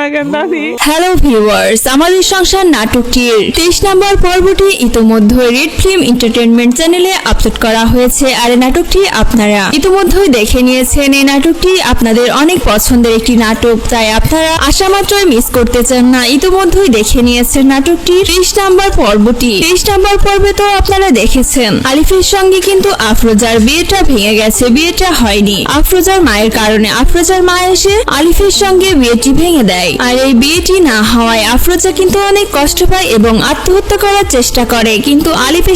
না কেন দাদি? হ্যালো ভিউয়ার্স, আমাদের সংসার নাটকটির 23 নম্বর পর্বটি ইতোমধ্যে রেড ফিল্ম এন্টারটেইনমেন্ট চ্যানেলে আপলোড করা হয়েছে। আর এই নাটকটি আপনারা ইতোমধ্যেই দেখে নিয়েছেন। এই নাটকটি আপনাদের অনেক পছন্দের একটি নাটক, তাই আপনারা আশা মাত্রই মিস করতে চান না। ইতোমধ্যেই দেখে নিয়েছেন নাটকটি 23 নম্বর পর্বটি। 23 নম্বর পর্বে তো আপনারা দেখেছেন আলিফের সঙ্গে কিন্তু আফরোজার বিয়েটা ভেঙে গেছে, বিয়েটা হয়নি আফরোজার মায়ের কারণে। আফরোজার মা এসে আলিফের সঙ্গে বিয়েটি ভেঙে দেয়। আর এই বিয়েটি না হওয়ায় আফরোজা কিন্তু অনেক কষ্ট পায় এবং আত্মহত্যা করার চেষ্টা করে, কিন্তু আলিফ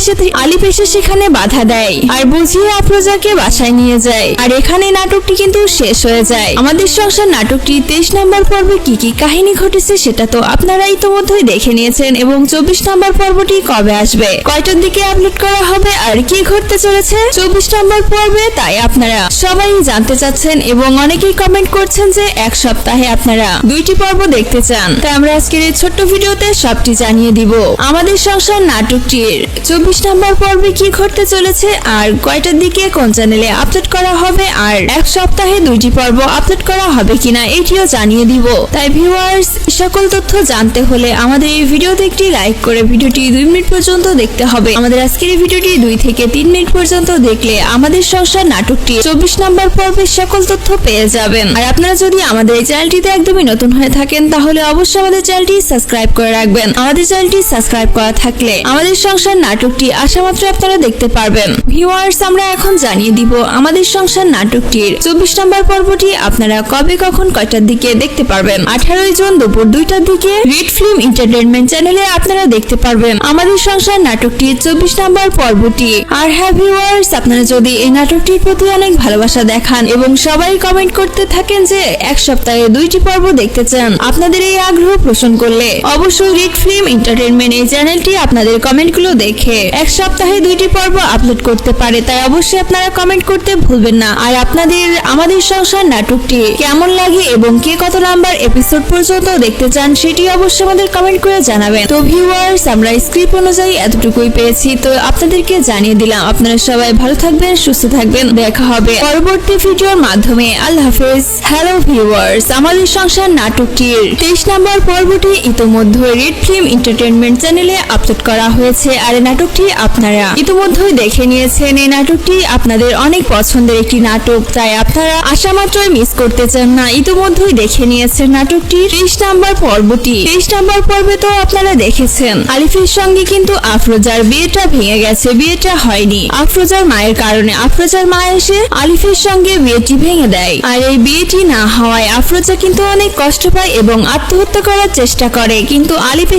এসে সেখানে বাধা দেয় আর বুঝিয়ে আফরোজাকে বাসায় নিয়ে যায়। আর এখানে নাটকটি কিন্তু শেষ হয়ে যায়। আমাদের সংসার নাটকটি 23 নম্বর পর্বে কি কি কাহিনী ঘটেছে সেটা তো আপনারা ইতোমধ্যেই দেখে নিয়েছেন। এবং 24 নম্বর পর্বটি কবে আসবে, কয়টার দিকে আপলোড করা হবে আর কি ঘটতে চলেছে 24 নম্বর পর্বে, তাই আপনারা সবাই জানতে চাচ্ছেন এবং অনেকেই কমেন্ট করছেন যে এক সপ্তাহে আপনারা 2টি পর্ব দেখতে চান। তাই আমরা আজকের এই ছোট্ট ভিডিওতে সবটি জানিয়ে দিব। আমাদের সংসার নাটকটির 24 নম্বর পর্বে কি ঘটতে চলেছে আর কয়টার দিকে কোন চ্যানেলে আপলোড করা হবে, আর এক সপ্তাহে 2টি পর্ব আপলোড করা হবে কিনা এটিও জানিয়ে দিব। তাই ভিউয়ার্স, সকল তথ্য জানতে হলে আমাদের এই ভিডিওতে একটি লাইক করে ভিডিওটি 2 মিনিট পর্যন্ত দেখতে হবে। আমাদের আজকের এই ভিডিওটি 2 থেকে 3 মিনিট পর্যন্ত দেখলে আমাদের সংসার নাটকটি 24 নম্বর পর্বের সকল তথ্য পেয়ে যাবেন। আর আপনারা যদি আমাদের এই চ্যানেলটিতে একদমই নতুন হয়ে থাকেন তাহলে অবশ্যই আমাদের চ্যানেলটি সাবস্ক্রাইব করে রাখবেন। আমাদের চ্যানেলটি সাবস্ক্রাইব করা থাকলে আমাদের সংসার নাটকটি আসামাত্র আপনারা দেখতে পারবেন। ভিউয়ার্স, আমরা এখন জানিয়ে দিব আমাদের সংসার নাটকটির 24 নম্বর পর্বটি আপনারা কবে কখন কয়টার দিকে দেখতে পারবেন। 18 জুন দুপুর 2টার দিকে রেড ফিল্ম এন্টারটেইনমেন্ট চ্যানেলে আপনারা দেখতে পারবেন আমাদের সংসার নাটকটির 24 নম্বর পর্বটি। আর হ্যাঁ ভিউয়ার্স, আপনারা যদি এই নাটকটির প্রতি অনেক ভালোবাসা দেখান এবং সবাই কমেন্ট করতে থাকেন যে এক সপ্তাহে 2টি পর্ব দেখতে চান, আপনাদের এই আগ্রহ পোষণ করলে অবশ্যই রেড ফিল্ম এন্টারটেইনমেন্ট এই চ্যানেলটি আপনাদের কমেন্টগুলো দেখে এক সপ্তাহে 2টি পর্ব আপলোড করতে পারে। তাই অবশ্যই আপনারা কমেন্ট করতে ভুলবেন না। আর আপনাদের আমাদের সংসার নাটকটি কেমন লাগে এবং কে কত নাম্বার এপিসোড পর্যন্ত দেখতে চান সেটি অবশ্যই আমাদের কমেন্ট করে জানাবেন। তো ভিউয়ার্স, আমরা স্ক্রিপ্ট অনুযায়ী এতটুকুই পেয়েছি, তো আপনাদেরকে জানিয়ে দিলাম। আপনারা সবাই ভালো থাকবেন, সুস্থ থাকবেন। দেখা হবে পরবর্তী ভিডিওর মাধ্যমে। আল্লাহ হাফেজ। হ্যালো ভিউয়ার্স, আমাদের সংসার নাটকটির 23 নম্বর পর্বটি ইতোমধ্যে রেড ফিল্ম এন্টারটেইনমেন্ট চ্যানেলে আপলোড করা হয়েছে। আর এই নাটকটি আপনারা ইতোমধ্যেই দেখে নিয়েছেন। এই নাটকটি আপনাদের অনেক পছন্দের একটি নাটক, তাই আপনারা আশা মাত্রই মিস করতে চান না। ইতোমধ্যেই দেখে নিয়েছেন নাটকটি 23 নম্বর পর্বটি। 23 নম্বর পর্বে তো আপনারা দেখেছেন আলিফের সঙ্গে কিন্তু আফরোজার বিয়েটা ভেঙে গেছে, বিয়েটা হয়নি আফরোজার মায়ের কারণে। আফরোজার মা এসে আলিফের সঙ্গে বিয়েটি ভেঙে দেয়। আর এই বিয়েটি না হওয়ায় আফরোজা কিন্তু অনেক কষ্ট পায় এবং আত্মহত্যা করার চেষ্টা করে, কিন্তু আলিফ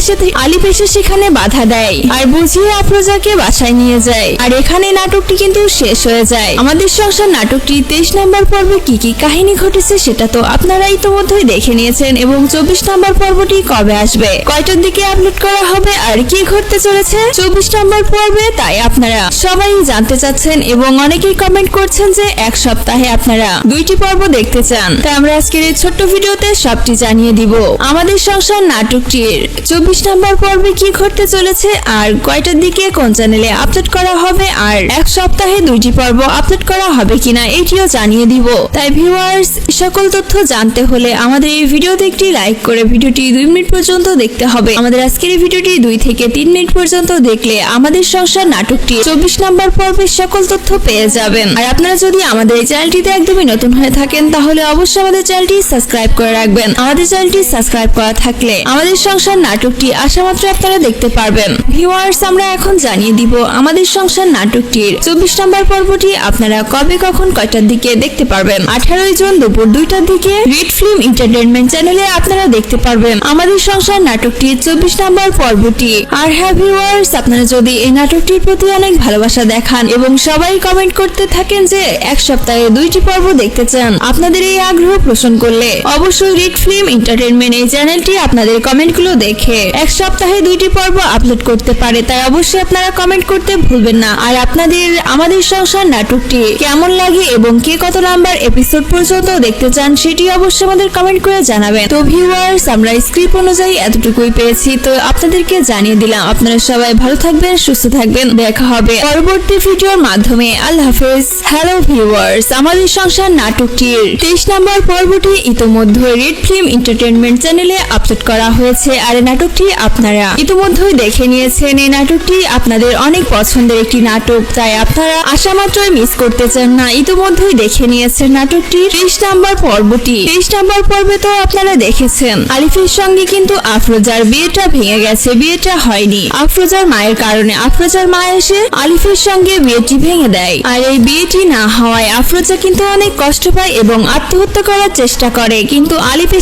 এসে সেখানে বাধা দেয় আর বুঝিয়ে আফরোজাকে বাসায় নিয়ে যায়। আর এখানে নাটকটি কিন্তু শেষ হয়ে যায়। আমাদের সংসার নাটকটি 23 নম্বর পর্বে কি কি কাহিনী ঘটেছে সেটা তো আপনারা ইতোমধ্যেই দেখে নিয়েছেন। এবং 24 নম্বর পর্বটি কবে আসবে, কয়টার দিকে আপলোড করা হবে আর কি ঘটতে চলেছে 24 নম্বর পর্বে, তাই আপনারা সবাই জানতে চাচ্ছেন এবং অনেকেই কমেন্ট করছেন যে এক সপ্তাহে আপনারা 2টি পর্ব দেখতে চান। তাই আমরা আজকের এই ছোট্ট ভিডিওতে সবটি জানিয়ে দিব। আমাদের সংসার নাটকটির 24 নম্বর পর্বে কি ঘটতে চলেছে আর কয়টার দিকে কোন চ্যানেলে আপলোড করা হবে, আর এক সপ্তাহে 2টি পর্ব আপলোড করা হবে কিনা এটিও জানিয়ে দিব। তাই ভিউয়ার্স, সকল তথ্য জানতে হলে আমাদের এই ভিডিওতে একটি লাইক করে ভিডিওটি 2 মিনিট পর্যন্ত দেখতে হবে। আমাদের আজকের এই ভিডিওটি 2 থেকে 3 মিনিট পর্যন্ত দেখলে আমাদের সংসার নাটকটি 24 নম্বর পর্বের সকল তথ্য পেয়ে যাবেন। আর আপনারা যদি আমাদের এই চ্যানেলটিতে একদমই নতুন হয়ে থাকেন তাহলে অবশ্যই আমাদের চ্যানেলটি সাবস্ক্রাইব করে রাখবেন। আমাদের চ্যানেলটি সাবস্ক্রাইব করা থাকলে আমাদের সংসার নাটকটি আসামাত্র আপনারা দেখতে পারবেন। ভিউয়ার্স, আমরা এখন জানিয়ে দিব আমাদের সংসার নাটকটির 24 নম্বর পর্বটি আপনারা কবে কখন কয়টার দিকে দেখতে পারবেন। 18 জুন দুপুর 2টার দিকে রেড ফিল্ম এন্টারটেইনমেন্ট চ্যানেলে আপনারা দেখতে পারবেন আমাদের সংসার নাটকটির 24 নম্বর পর্বটি। আর হ্যাঁ ভিউয়ার্স, আপনারা যদি এই নাটকটির প্রতি অনেক ভালোবাসা দেখান এবং সবাই কমেন্ট করতে থাকেন যে এক সপ্তাহে 2টি পর্ব দেখতে চান, আপনাদের এই আগ্রহ পোষণ করলে অবশ্যই রেড ফিল্ম এন্টারটেইনমেন্ট এই চ্যানেলটি আপনাদের কমেন্টগুলো দেখে এক সপ্তাহে 2টি পর্ব আপলোড করতে পারে। তাই অবশ্যই আপনারা কমেন্ট করতে ভুলবেন না। আর আপনাদের আমাদের সংসার নাটকটি কেমন লাগে এবং কে কত নাম্বার এপিসোড পর্যন্ত দেখতে চান সেটি অবশ্যই আমাদের কমেন্ট করে জানাবেন। তো ভিউয়ার্স, আমরা স্ক্রিপ্ট অনুযায়ী এতটুকুই পেয়েছি, তো আপনাদেরকে জানিয়ে দিলাম। আপনারা সবাই ভালো থাকবেন, সুস্থ থাকবেন। দেখা হবে পরবর্তী ভিডিওর মাধ্যমে। আল্লাহ হাফেজ। হ্যালো ভিউয়ার্স, আমাদের সংসার নাটকটির 23 নম্বর পর্বটি ইতোমধ্যে রেড ফিল্ম এন্টারটেইনমেন্ট চ্যানেলে আপলোড করা হয়েছে আর এই নাটকটি আপনারা ইতিমধ্যেই দেখে নিয়েছেন। এই নাটকটি আপনাদের অনেক পছন্দের একটি নাটক, তাই আপনারা আশা মাত্রই মিস করতে চান না। ইতিমধ্যেই দেখে নিয়েছেন নাটকটি 30 নম্বর পর্বটি। 30 নম্বর পর্বে তো আপনারা দেখেছেন আলিফের সঙ্গে কিন্তু আফরোজার বিয়েটা ভেঙে গেছে, বিয়েটা হয়নি আফরোজার মায়ের কারণে। আফরোজার মা এসে আলিফের সঙ্গে বিয়েটি ভেঙে দেয় আর এই বিয়েটি না হওয়ায় আফরোজা কিন্তু অনেক কষ্ট পায় এবং আত্মহত্যা করার চেষ্টা করে, কিন্তু আলিফ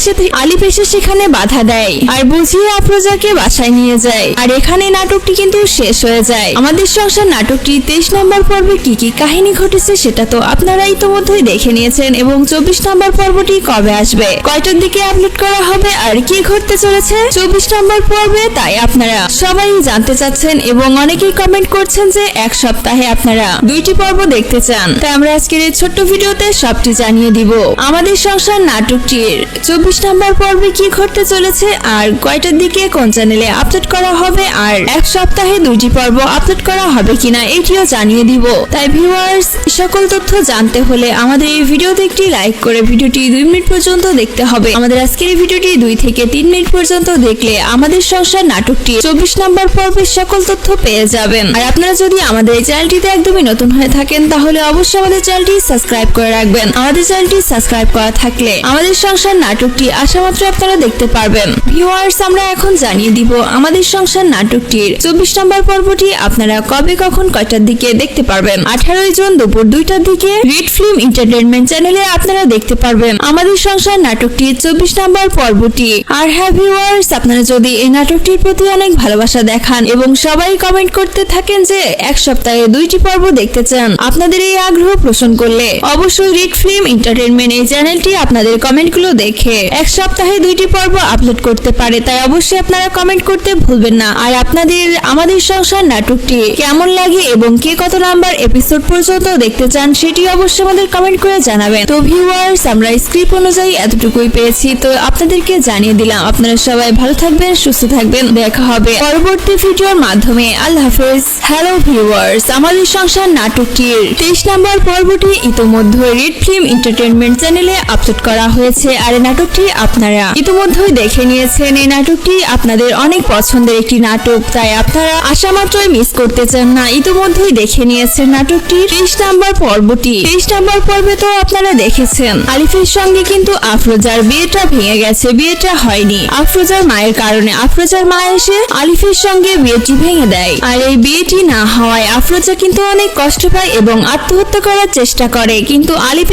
এসে সেখানে বাধা দেয় আর বুঝিয়ে আফরোজাকে বাসায় নিয়ে যায়। আর এখানে নাটকটি কিন্তু শেষ হয়ে যায়। আমাদের সংসার নাটকটি 23 নম্বর পর্বে কি কি কাহিনী ঘটেছে সেটা তো আপনারা ইতিমধ্যেই দেখে নিয়েছেন এবং 24 নম্বর পর্বটি কবে আসবে, কয়টার দিকে আপলোড করা হবে আর কি ঘটতে চলেছে 24 নম্বর পর্বে, তাই আপনারা সবাই জানতে চাচ্ছেন এবং অনেকেই কমেন্ট করছেন যে এক সপ্তাহে আপনারা 2টি পর্ব দেখতে চান। তাই আমরা আজকের এই ছোট্ট ভিডিওতে সবটি জানিয়ে দিব। আমাদের সংসার নাটকটির 24 নম্বর পর্বে কি ঘটতে চলেছে আর কয়টার দিকে কোন চ্যানেলে আপলোড করা হবে আর এক সপ্তাহে 2টি পর্ব আপলোড করা হবে কিনা এটিও জানিয়ে দিব। তাই ভিউয়ার্স, সকল তথ্য জানতে হলে আমাদের এই ভিডিওতে একটি লাইক করে ভিডিওটি 2 মিনিট পর্যন্ত দেখতে হবে। আমাদের আজকের এই ভিডিওটি 2 থেকে 3 মিনিট পর্যন্ত দেখলে আমাদের সংসার নাটকটি 24 নম্বর পর্বের সকল তথ্য পেয়ে যাবেন। আর আপনারা যদি আমাদের এই চ্যানেলটিতে একদমই নতুন হয়ে থাকেন তাহলে অবশ্যই আমাদের চ্যানেলটি সাবস্ক্রাইব করে রাখবেন। আমাদের চ্যানেলটি সাবস্ক্রাইব করা থাকলে আমাদের সংসার নাটকটি আসামাত্র আপনারা দেখতে পারবেন। ভিউয়ার্স, আমরা এখন জানিয়ে দিব আমাদের সংসার নাটকটির 24 নম্বর পর্বটি আপনারা কবে কখন কয়টার দিকে দেখতে পারবেন। 18 জুন দুপুর 2টার দিকে রেড ফিল্ম এন্টারটেইনমেন্ট চ্যানেলে আপনারা দেখতে পারবেন আমাদের সংসার নাটকটির 24 নম্বর পর্বটি। আর হ্যাঁ ভিউয়ার্স, আপনারা যদি এই নাটকটির প্রতি অনেক ভালোবাসা দেখান এবং সবাই কমেন্ট করতে থাকেন যে এক সপ্তাহে 2টি পর্ব দেখতে চান, আপনাদের এই আগ্রহ পোষণ করলে অবশ্যই রেড ফিল্ম এন্টারটেইনমেন্ট এই চ্যানেলটি আপনাদের কমেন্টগুলো দেখে এক সপ্তাহে 2টি পর্ব আপলোড করতে পারে। তাই অবশ্যই আপনারা কমেন্ট করতে ভুলবেন না। আর আপনাদের আমাদের সংসার নাটকটি কেমন লাগে এবং কে কত নাম্বার এপিসোড পর্যন্ত দেখতে চান সেটি অবশ্যই আমাদের কমেন্ট করে জানাবেন। তো ভিউয়ার্স, আমরা স্ক্রিপ্ট অনুযায়ী এতটুকুই পেয়েছি, তো আপনাদেরকে জানিয়ে দিলাম। আপনারা সবাই ভালো থাকবেন, সুস্থ থাকবেন, দেখা হবে পরবর্তী ভিডিওর মাধ্যমে। আল্লাহ হাফেজ। হ্যালো ভিউয়ার্স, আমাদের সংসার নাটকটির 23 নম্বর পর্বটি ইতিমধ্যে রেড ফিল্ম এন্টারটেইনমেন্ট চ্যানেলে আপলোড করা হয়েছে আর এই নাটকটি আপনারা ইতিমধ্যেই দেখে নিয়েছেন। এই নাটকটি আপনাদের অনেক পছন্দের একটি নাটক, তাই আপনারা আশা মাত্রই মিস করতে চান না। ইতিমধ্যেই দেখে নিয়েছেন নাটকটি 30 নম্বর পর্বটি। 30 নম্বর পর্বে তো আপনারা দেখেছেন আলিফের সঙ্গে কিন্তু আফরোজার বিয়েটা ভেঙে গেছে, বিয়েটা হয়নি আফরোজার মায়ের কারণে। আফরোজার মা এসে আলিফের সঙ্গে বিয়েটি ভেঙে দেয় আর এই বিয়েটি না হওয়ায় আফরোজা কিন্তু অনেক কষ্ট পায় এবং আত্মহত্যা করার চেষ্টা করে, কিন্তু আলিফ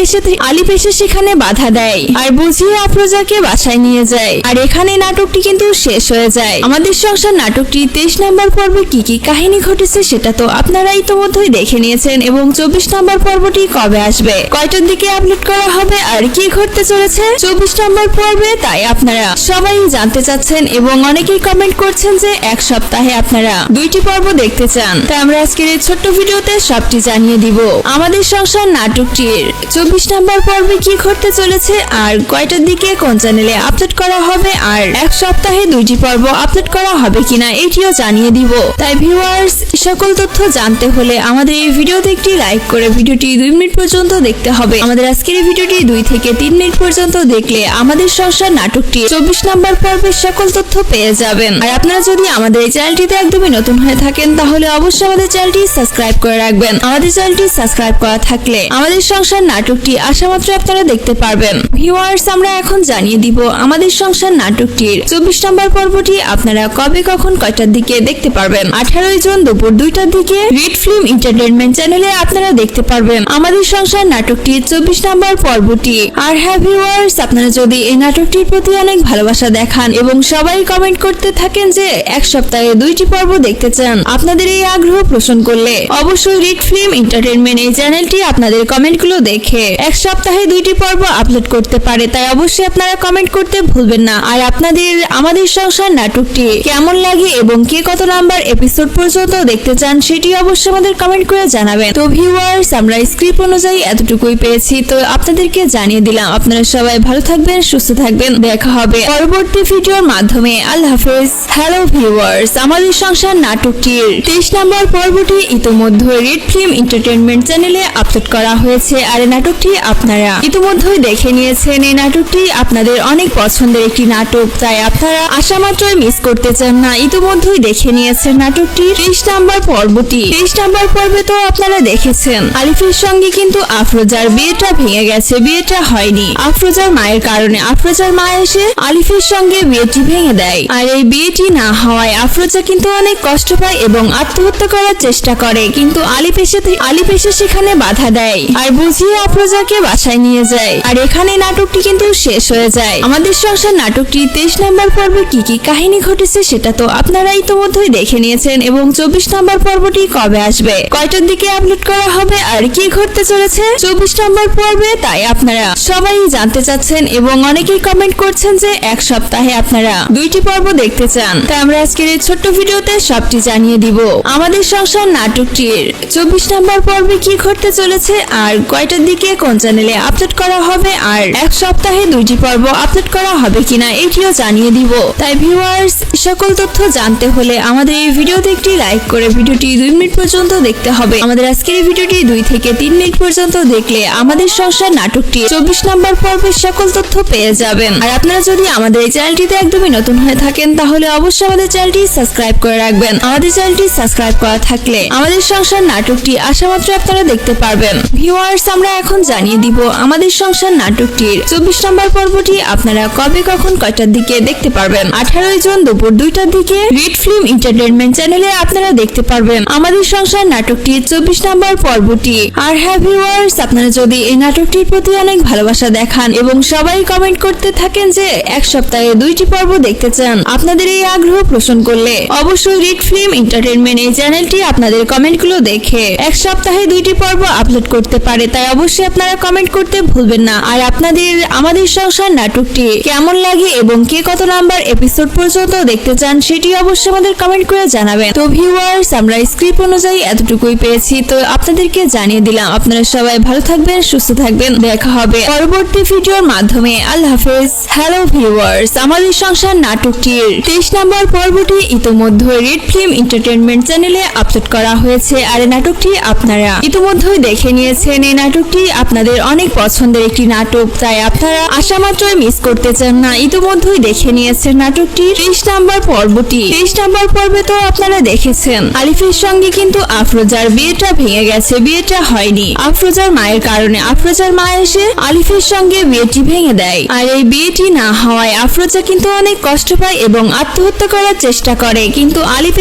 এসে সেখানে বাধা দেয় আর বুঝিয়ে আফরোজাকে বাসায় নিয়ে যায়। আর এখানে নাটকটি কিন্তু শেষ হয়ে যায়। আমাদের সংসার নাটকটি 23 নম্বর পর্বে কি কি কাহিনী ঘটেছে সেটা তো আপনারা ইতিমধ্যেই দেখে নিয়েছেন এবং 24 নম্বর পর্বটি কবে আসবে, কয়টার দিকে আপলোড করা হবে আর কি ঘটতে চলেছে 24 নম্বর পর্বে, তাই আপনারা সবাই জানতে চাচ্ছেন এবং অনেকেই কমেন্ট করছেন যে এক সপ্তাহে আপনারা 2টি পর্ব দেখতে চান। তাই আমরা আজকের এই ছোট্ট ভিডিওতে সবটি জানিয়ে দিব। আমাদের সংসার নাটকটির 24 নম্বর পর্বে কি ঘটতে চলেছে আর কয়টার দিকে কোন চ্যানেলে আপলোড করা হবে আর এক সপ্তাহে 2টি পর্ব আপলোড করা হবে কিনা এটিও জানিয়ে দিব। তাই ভিউয়ার্স, সকল তথ্য জানতে হলে আমাদের এই ভিডিওতে একটি লাইক করে ভিডিওটি 2 মিনিট পর্যন্ত দেখতে হবে। আমাদের আজকের এই ভিডিওটি 2 থেকে 3 মিনিট পর্যন্ত দেখলে আমাদের সংসার নাটকটি 24 নম্বর পর্বের সকল তথ্য পেয়ে যাবেন। আর আপনারা যদি আমাদের এই চ্যানেলটিতে একদমই নতুন হয়ে থাকেন তাহলে অবশ্যই আমাদের চ্যানেলটি সাবস্ক্রাইব করে রাখবেন। আমাদের চ্যানেলটি সাবস্ক্রাইব করা থাকলে আমাদের সংসার নাটকটি আসামাত্র আপনারা দেখতে পারবেন। ভিউয়ার্স, আমরা এখন জানিয়ে দিব আমাদের সংসার নাটকটির 24 নম্বর পর্বটি আপনারা কবে কখন কয়টার দিকে দেখতে পারবেন। 18 জুন দুপুর 2টার দিকে রেড ফিল্ম এন্টারটেইনমেন্ট চ্যানেলে আপনারা দেখতে পারবেন আমাদের সংসার নাটকটির 24 নম্বর পর্বটি। আর হ্যাঁ ভিউয়ার্স, আপনারা যদি এই নাটকটির প্রতি অনেক ভালোবাসা দেখান এবং সবাই কমেন্ট করতে থাকেন যে এক সপ্তাহে 2টি পর্ব দেখতে চান, আপনাদের এই আগ্রহ পোষণ করলে অবশ্যই রেড ফিল্ম এন্টারটেইনমেন্ট এই চ্যানেলটি আপনাদের কমেন্টগুলো দেখে এক সপ্তাহে 2টি পর্ব আপলোড করতে পারে। তাই অবশ্যই আপনারা কমেন্ট করতে ভুলবেন না। আর আপনাদের আমাদের সংসার নাটকটি কেমন লাগে এবং কে কত নাম্বার এপিসোড পর্যন্ত দেখতে চান সেটি অবশ্যই আমাদের কমেন্ট করে জানাবেন। তো ভিউয়ার্স, আমরা স্ক্রিপ্ট অনুযায়ী এতটুকুই পেয়েছি, তো আপনাদেরকে জানিয়ে দিলাম। আপনারা সবাই ভালো থাকবেন, সুস্থ থাকবেন, দেখা হবে পরবর্তী ভিডিওর মাধ্যমে। আল্লাহ হাফেজ। হ্যালো ভিউয়ার্স, আমাদের সংসার নাটকটির 23 নম্বর পর্বটি ইতিমধ্যে রেড ফিল্ম এন্টারটেইনমেন্ট চ্যানেলে আপলোড করা হয়েছে আর এই নাটকটি আপনারা ইতিমধ্যেই দেখে নিয়েছেন। এই নাটকটি আপনাদের আপনাদের অনেক পছন্দের একটি নাটক, তাই আপনারা আশা মাত্রই মিস করতে চান না। ইতিমধ্যেই দেখে নিয়েছেন নাটকটি 30 নম্বর পর্বটি। 30 নম্বর পর্বে তো আপনারা দেখেছেন আলিফের সঙ্গে কিন্তু আফরোজার বিয়েটা ভেঙে গেছে, বিয়েটা হয়নি আফরোজার মায়ের কারণে। আফরোজার মা এসে আলিফের সঙ্গে বিয়েটি ভেঙে দেয়, আর এই বিয়েটি না হওয়ায় আফরোজা কিন্তু অনেক কষ্ট পায় এবং আত্মহত্যা করার চেষ্টা করে, কিন্তু আলিফ এসে সেখানে বাধা দেয় আর বুঝিয়ে আফরোজাকে বাসায় নিয়ে যায়। আর এখানে নাটকটি কিন্তু শেষ হয়ে যায়। আমাদের সংসার নাটকটি 23 নম্বর পর্বে কি কি কাহিনী ঘটেছে সেটা তো আপনারা ইতিমধ্যেই দেখে নিয়েছেন, এবং 24 নম্বর পর্বটি কবে আসবে, কয়টার দিকে আপলোড করা হবে, আর কি ঘটতে চলেছে 24 নম্বর পর্বে, তাই আপনারা সবাই জানতে চাচ্ছেন এবং অনেকেই কমেন্ট করছেন যে এক সপ্তাহে আপনারা 2টি পর্ব দেখতে চান। তাই আমরা আজকের এই ছোট্ট ভিডিওতে সবটি জানিয়ে দিব। আমাদের সংসার নাটকটির 24 নম্বর পর্বে কি ঘটতে চলেছে, আর কয়টার দিকে কোন চ্যানেলে আপলোড করা হবে, আর এক সপ্তাহে 2টি পর্ব আপলোড করা হবে কিনা এটিও জানিয়ে দিব। তাই ভিউয়ার্স, সকল তথ্য জানতে হলে আমাদের এই ভিডিওতে একটি লাইক করে ভিডিওটি 2 মিনিট পর্যন্ত দেখতে হবে। আমাদের আজকের এই ভিডিওটি 2 থেকে 3 মিনিট পর্যন্ত দেখলে আমাদের সংসার নাটকটি 24 নম্বর পর্বের সকল তথ্য পেয়ে যাবেন। আর আপনারা যদি আমাদের এই চ্যানেলটিতে একদমই নতুন হয়ে থাকেন তাহলে অবশ্যই আমাদের চ্যানেলটি সাবস্ক্রাইব করে রাখবেন। আমাদের চ্যানেলটি সাবস্ক্রাইব করা থাকলে আমাদের সংসার নাটকটি আশামাত্র আপনারা দেখতে পারবেন। ভিউয়ার্স, আমরা এখন জানিয়ে দিব আমাদের সংসার নাটকটির 24 নম্বর পর্বটি আপনারা কবে কখন কয়টার দিকে দেখতে পারবেন। 18 জুন দুপুর 2টার দিকে রেড ফিল্ম এন্টারটেইনমেন্ট চ্যানেলে আপনারা দেখতে পারবেন আমাদের সংসার নাটকটির 24 নম্বর পর্বটি। আর হ্যাঁ ভিউয়ার্স, আপনারা যদি এই নাটকটির প্রতি অনেক ভালোবাসা দেখান এবং সবাই কমেন্ট করতে থাকেন যে এক সপ্তাহে 2টি পর্ব দেখতে চান, আপনাদের এই আগ্রহ পোষণ করলে অবশ্যই রেড ফিল্ম এন্টারটেইনমেন্ট এই চ্যানেলটি আপনাদের কমেন্টগুলো দেখে এক সপ্তাহে 2টি পর্ব আপলোড করতে পারে। তাই অবশ্যই আপনারা কমেন্ট করতে ভুলবেন না। আর আপনাদের আমাদের সংসার নাটকটি কেমন লাগে এবং কে কত নাম্বার এপিসোড পর্যন্ত দেখতে চান সেটি অবশ্যই আমাদের কমেন্ট করে জানাবেন। তো ভিউয়ার্স, আমরা স্ক্রিপ্ট অনুযায়ী এতটুকুই পেয়েছি, তো আপনাদেরকে জানিয়ে দিলাম। আপনারা সবাই ভালো থাকবেন, সুস্থ থাকবেন, দেখা হবে পরবর্তী ভিডিওর মাধ্যমে। আল্লাহ হাফেজ। হ্যালো ভিউয়ার্স, আমাদের সংসার নাটকটির 23 নম্বর পর্বটি ইতিমধ্যে রেড ফিল্ম এন্টারটেইনমেন্ট চ্যানেলে আপলোড করা হয়েছে, আর এই নাটকটি আপনারা ইতিমধ্যেই দেখে নিয়েছেন। এই নাটকটি আপনাদের অনেক পছন্দের একটি নাটক, তাই আপনারা আশা মাত্রই মিস করতে চান না। ইতিমধ্যেই দেখে নিয়েছেন নাটকটি 30 নম্বর পর্বটি। 30 নম্বর পর্বে তো আপনারা দেখেছেন আলিফের সঙ্গে কিন্তু আফরোজার বিয়েটা ভেঙে গেছে, বিয়েটা হয়নি আফরোজার মায়ের কারণে। আফরোজার মা এসে আলিফের সঙ্গে বিয়েটি ভেঙে দেয়, আর এই বিয়েটি না হওয়ায় আফরোজা কিন্তু অনেক কষ্ট পায় এবং আত্মহত্যা করার চেষ্টা করে, কিন্তু আলিফ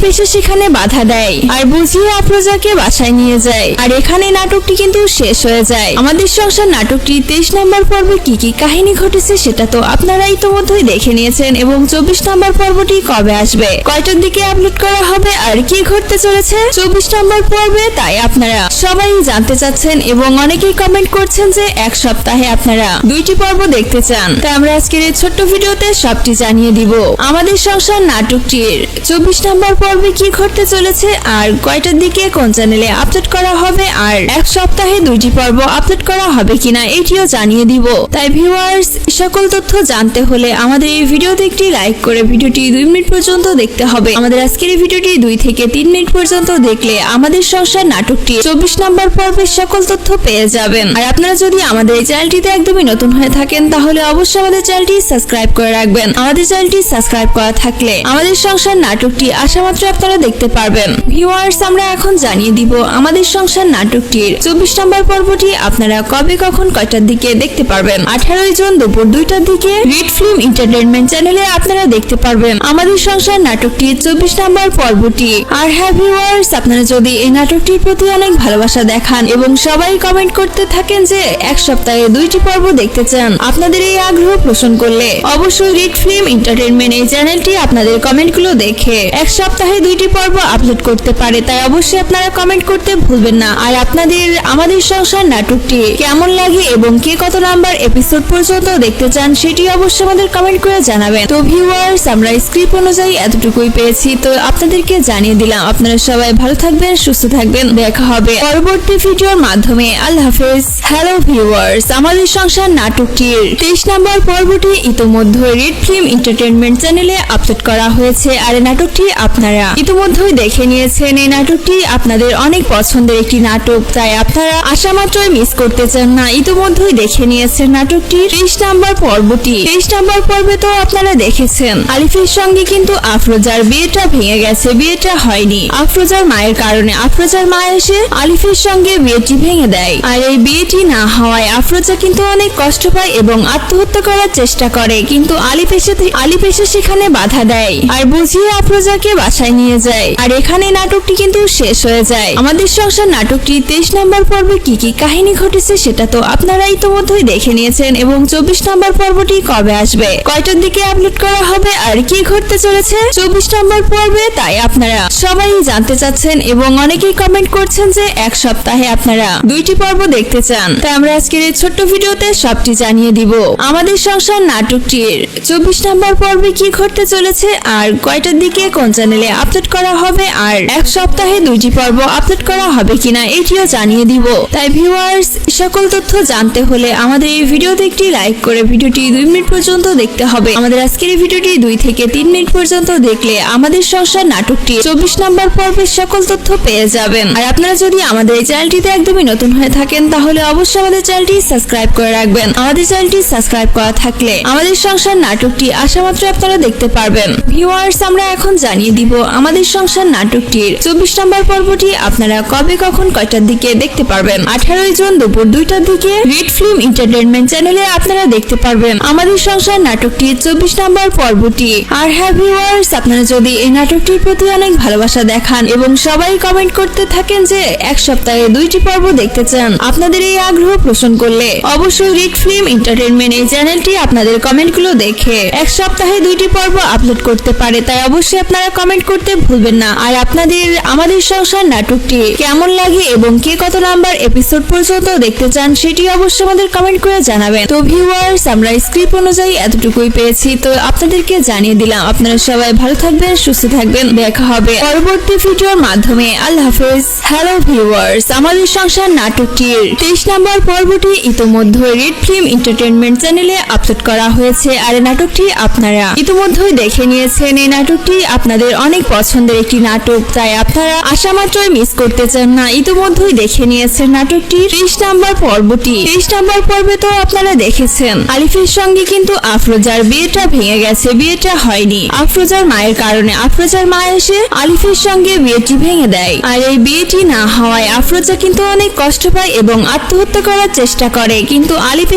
এসে সেখানে বাধা দেয় আর বুঝিয়ে আফরোজাকে বাসায় নিয়ে যায়। আর এখানে নাটকটি কিন্তু শেষ হয়ে যায়। আমাদের সংসার নাটকটি 23 নম্বর পর্বে কি কি কাহিনী ঘটেছে সেটা তো আপনারা ইতিমধ্যেই দেখে নিয়েছেন, এবং 24 নম্বর পর্বটি কবে আসবে, কয়টার দিকে আপলোড করা হবে, আর কি ঘটতে চলেছে 24 নম্বর পর্বে, তাই আপনারা সবাই জানতে চাচ্ছেন এবং অনেকেই কমেন্ট করছেন যে এক সপ্তাহে আপনারা 2টি পর্ব দেখতে চান। তাই আমরা আজকের এই ছোট্ট ভিডিওতে সবটি জানিয়ে দিব। আমাদের সংসার নাটকটির 24 নম্বর পর্বে কি ঘটতে চলেছে, আর কয়টার দিকে কোন চ্যানেলে আপলোড করা হবে, আর এক সপ্তাহে 2টি পর্ব আপলোড করা হবে কিনা এটিও জানিয়ে দিব। তাই ভিউয়ার্স, সকল তথ্য জানতে হলে আমাদের এই ভিডিওতে একটি লাইক করে ভিডিওটি 2 মিনিট পর্যন্ত দেখতে হবে। আমাদের আজকের এই ভিডিওটি 2 থেকে 3 মিনিট পর্যন্ত দেখলে আমাদের সংসার নাটকটি 24 নম্বর পর্বের সকল তথ্য পেয়ে যাবেন। আর আপনারা যদি আমাদের এই চ্যানেলটিতে একদমই নতুন হয়ে থাকেন তাহলে অবশ্যই আমাদের চ্যানেলটি সাবস্ক্রাইব করে রাখবেন। আমাদের চ্যানেলটি সাবস্ক্রাইব করা থাকলে আমাদের সংসার নাটকটি আশামাত্র আপনারা দেখতে পারবেন। ভিউয়ার্স, আমরা এখন জানিয়ে দিব আমাদের সংসার নাটকটির 24 নম্বর পর্বটি আপনারা কবে কখন কয়টার দিকে দেখতে পারবেন। 18 জুন দুপুর 2টার দিকে রেড ফিল্ম এন্টারটেইনমেন্ট চ্যানেলে আপনারা দেখতে পারবেন আমাদের সংসার নাটকটির 24 নম্বর পর্বটি। আর হ্যাঁ ভিউয়ার্স, আপনারা যদি এই নাটকটির প্রতি অনেক ভালোবাসা দেখান এবং সবাই কমেন্ট করতে থাকেন যে এক সপ্তাহে 2টি পর্ব দেখতে চান, আপনাদের এই আগ্রহ পোষণ করলে অবশ্যই রেড ফিল্ম এন্টারটেইনমেন্ট এই চ্যানেলটি আপনাদের কমেন্টগুলো দেখে এক সপ্তাহে 2টি পর্ব আপলোড করতে পারে। তাই অবশ্যই আপনারা কমেন্ট করতে ভুলবেন না। আর আপনাদের আমাদের সংসার নাটকটি কেমন লাগে এবং কে কত নাম্বার এপিসোড পর্যন্ত দেখতে চান সেটি অবশ্যই আমাদের কমেন্ট করে জানাবেন। তো ভিউয়ার্স, আমরা স্ক্রিপ্ট অনুযায়ী এতটুকুই পেয়েছি, তো আপনাদেরকে জানিয়ে দিলাম। আপনারা সবাই ভালো থাকবেন, সুস্থ থাকবেন, দেখা হবে পরবর্তী ভিডিওর মাধ্যমে। আল্লাহ হাফেজ। হ্যালো ভিউয়ার্স, আমাদের সংসার নাটকটির 23 নম্বর পর্বটি ইতিমধ্যে রেড ফিল্ম এন্টারটেইনমেন্ট চ্যানেলে আপলোড করা হয়েছে, আর এই নাটকটি আপনারা ইতিমধ্যেই দেখে নিয়েছেন। এই নাটকটি আপনাদের অনেক পছন্দের একটি নাটক, তাই আপনারা আশা মাত্রই মিস করতে চান না। ইতিমধ্যেই দেখে নিয়েছেন নাটকটি 30 নম্বর পর্বটি। 23 নম্বর পর্বে তো আপনারা দেখেছেন আলিফের সঙ্গে কিন্তু আফরোজার বিয়েটা ভেঙে গেছে, বিয়েটা হয়নি আফরোজার মায়ের কারণে। আফরোজার মা এসে আলিফের সঙ্গে বিয়েটি ভেঙে দেয়, আর এই বিয়েটি না হওয়ায় আফরোজা কিন্তু অনেক কষ্ট পায় এবং আত্মহত্যা করার চেষ্টা করে, কিন্তু আলিফ এসে সেখানে বাধা দেয় আর বুঝিয়ে আফরোজাকে বাসায় নিয়ে যায়। আর এখানে নাটকটি কিন্তু শেষ হয়ে যায়। আমাদের সংসার নাটকটি 23 নম্বর পর্বে কি কি কাহিনী ঘটেছে সেটা তো আপনারা ইতোমধ্যেই দেখে নিয়েছেন, এবং 24 নম্বর পর্বটি কবে আসবে, কয়টার দিকে আপলোড করা হবে, আর কি ঘটতে চলেছে 24 নম্বর পর্বে, তাই আপনারা সবাই জানতে চাচ্ছেন এবং অনেকেই কমেন্ট করছেন যে এক সপ্তাহে আপনারা 2টি পর্ব দেখতে চান। তাই আমরা আজকের এই ছোট্ট ভিডিওতে সবটি জানিয়ে দিব। আমাদের সংসার নাটকটির 24 নম্বর পর্বে কি ঘটতে চলেছে, আর কয়টার দিকে কোন চ্যানেলে আপলোড করা হবে, আর এক সপ্তাহে 2টি পর্ব আপলোড করা হবে কিনা এটিও জানিয়ে দিব। তাই ভিউয়ার্স, সকল তথ্য জানতে হলে আমাদের এই ভিডিওতে একটি লাইক করে ভিডিওটি 2 মিনিট পর্যন্ত দেখতে হবে। আমাদের আজকের এই ভিডিওটি 2 থেকে 3 মিনিট পর্যন্ত দেখলে আমাদের সংসার নাটকটি 24 নম্বর পর্বের সকল তথ্য পেয়ে যাবেন। আর আপনারা যদি আমাদের এই চ্যানেলটিতে একদমই নতুন হয়ে থাকেন তাহলে অবশ্যই আমাদের চ্যানেলটি সাবস্ক্রাইব করে রাখবেন। আমাদের চ্যানেলটি সাবস্ক্রাইব করা থাকলে আমাদের সংসার নাটকটি আসামাত্র আপনারা দেখতে পারবেন। ভিউয়ার্স, আমরা এখন জানিয়ে দিব আমাদের সংসার নাটকটির 24 নম্বর পর্বটি আপনারা কবে কখন কয়টার দিকে দেখতে পারবেন। 18 জুন দুপুর 2টার দিকে রেড ফিল্ম এন্টারটেইনমেন্ট চ্যানেলে আপনারা দেখতে পারবেন আমাদের সংসার নাটকটির 24 নম্বর পর্বটি। আর হ্যাঁ ভিউয়ার্স, আপনারা যদি এই নাটকটির প্রতি অনেক ভালোবাসা দেখান এবং সবাই কমেন্ট করতে থাকেন যে এক সপ্তাহে 2টি পর্ব দেখতে চান, আপনাদের এই আগ্রহ পোষণ করলে অবশ্যই রেড ফিল্ম এন্টারটেইনমেন্ট এই চ্যানেলটি আপনাদের কমেন্টগুলো দেখে এক সপ্তাহে 2টি পর্ব আপলোড করতে পারে। তাই অবশ্যই আপনারা কমেন্ট করতে ভুলবেন না। আর আপনাদের আমাদের সংসার নাটকটি কেমন লাগে এবং কে কত নাম্বার এপিসোড পর্যন্ত দেখতে চান সেটি অবশ্যই আমাদের কমেন্ট করে জানাবেন। তো ভিউয়ার্স, আমরা স্ক্রিপ্ট অনুযায়ী এতটুকুই পেয়েছি, তো আপনাদেরকে জানিয়ে দিলাম। আপনারা সবাই ভালো থাকবেন, সুস্থ থাকবেন, দেখা হবে পরবর্তী ভিডিওর মাধ্যমে। আল্লাহ হাফেজ। হ্যালো ভিউয়ার্স, আমাদের সংসার নাটকটির 23 নম্বর পর্বটি ইতোমধ্যে রেড ফিল্ম এন্টারটেইনমেন্ট চ্যানেলে আপলোড করা হয়েছে, আর নাটকটি আপনারা ইতোমধ্যেই দেখে নিয়েছেন। এই নাটকটি আপনাদের অনেক পছন্দের একটি নাটক, তাই আপনারা আশা মাত্রই মিস করতে চান না। ইতোমধ্যেই দেখে নিয়েছেন নাটকটি 30 নম্বর পর্বটি। 23 নম্বর পর্বে তো আপনারা দেখেছেন আলিফের সঙ্গে কিন্তু আফরোজার বিয়েটা ভেঙে গেছে, বিয়েটা হয়নি আফরোজার মায়ের কারণে। আফরোজার মা এসে আলিফের সঙ্গে বিয়েটি ভেঙে দেয়, আর এই বিয়েটি না হওয়ায় আফরোজা কিন্তু অনেক কষ্ট পায় এবং আত্মহত্যা করার চেষ্টা করে, কিন্তু আলিফ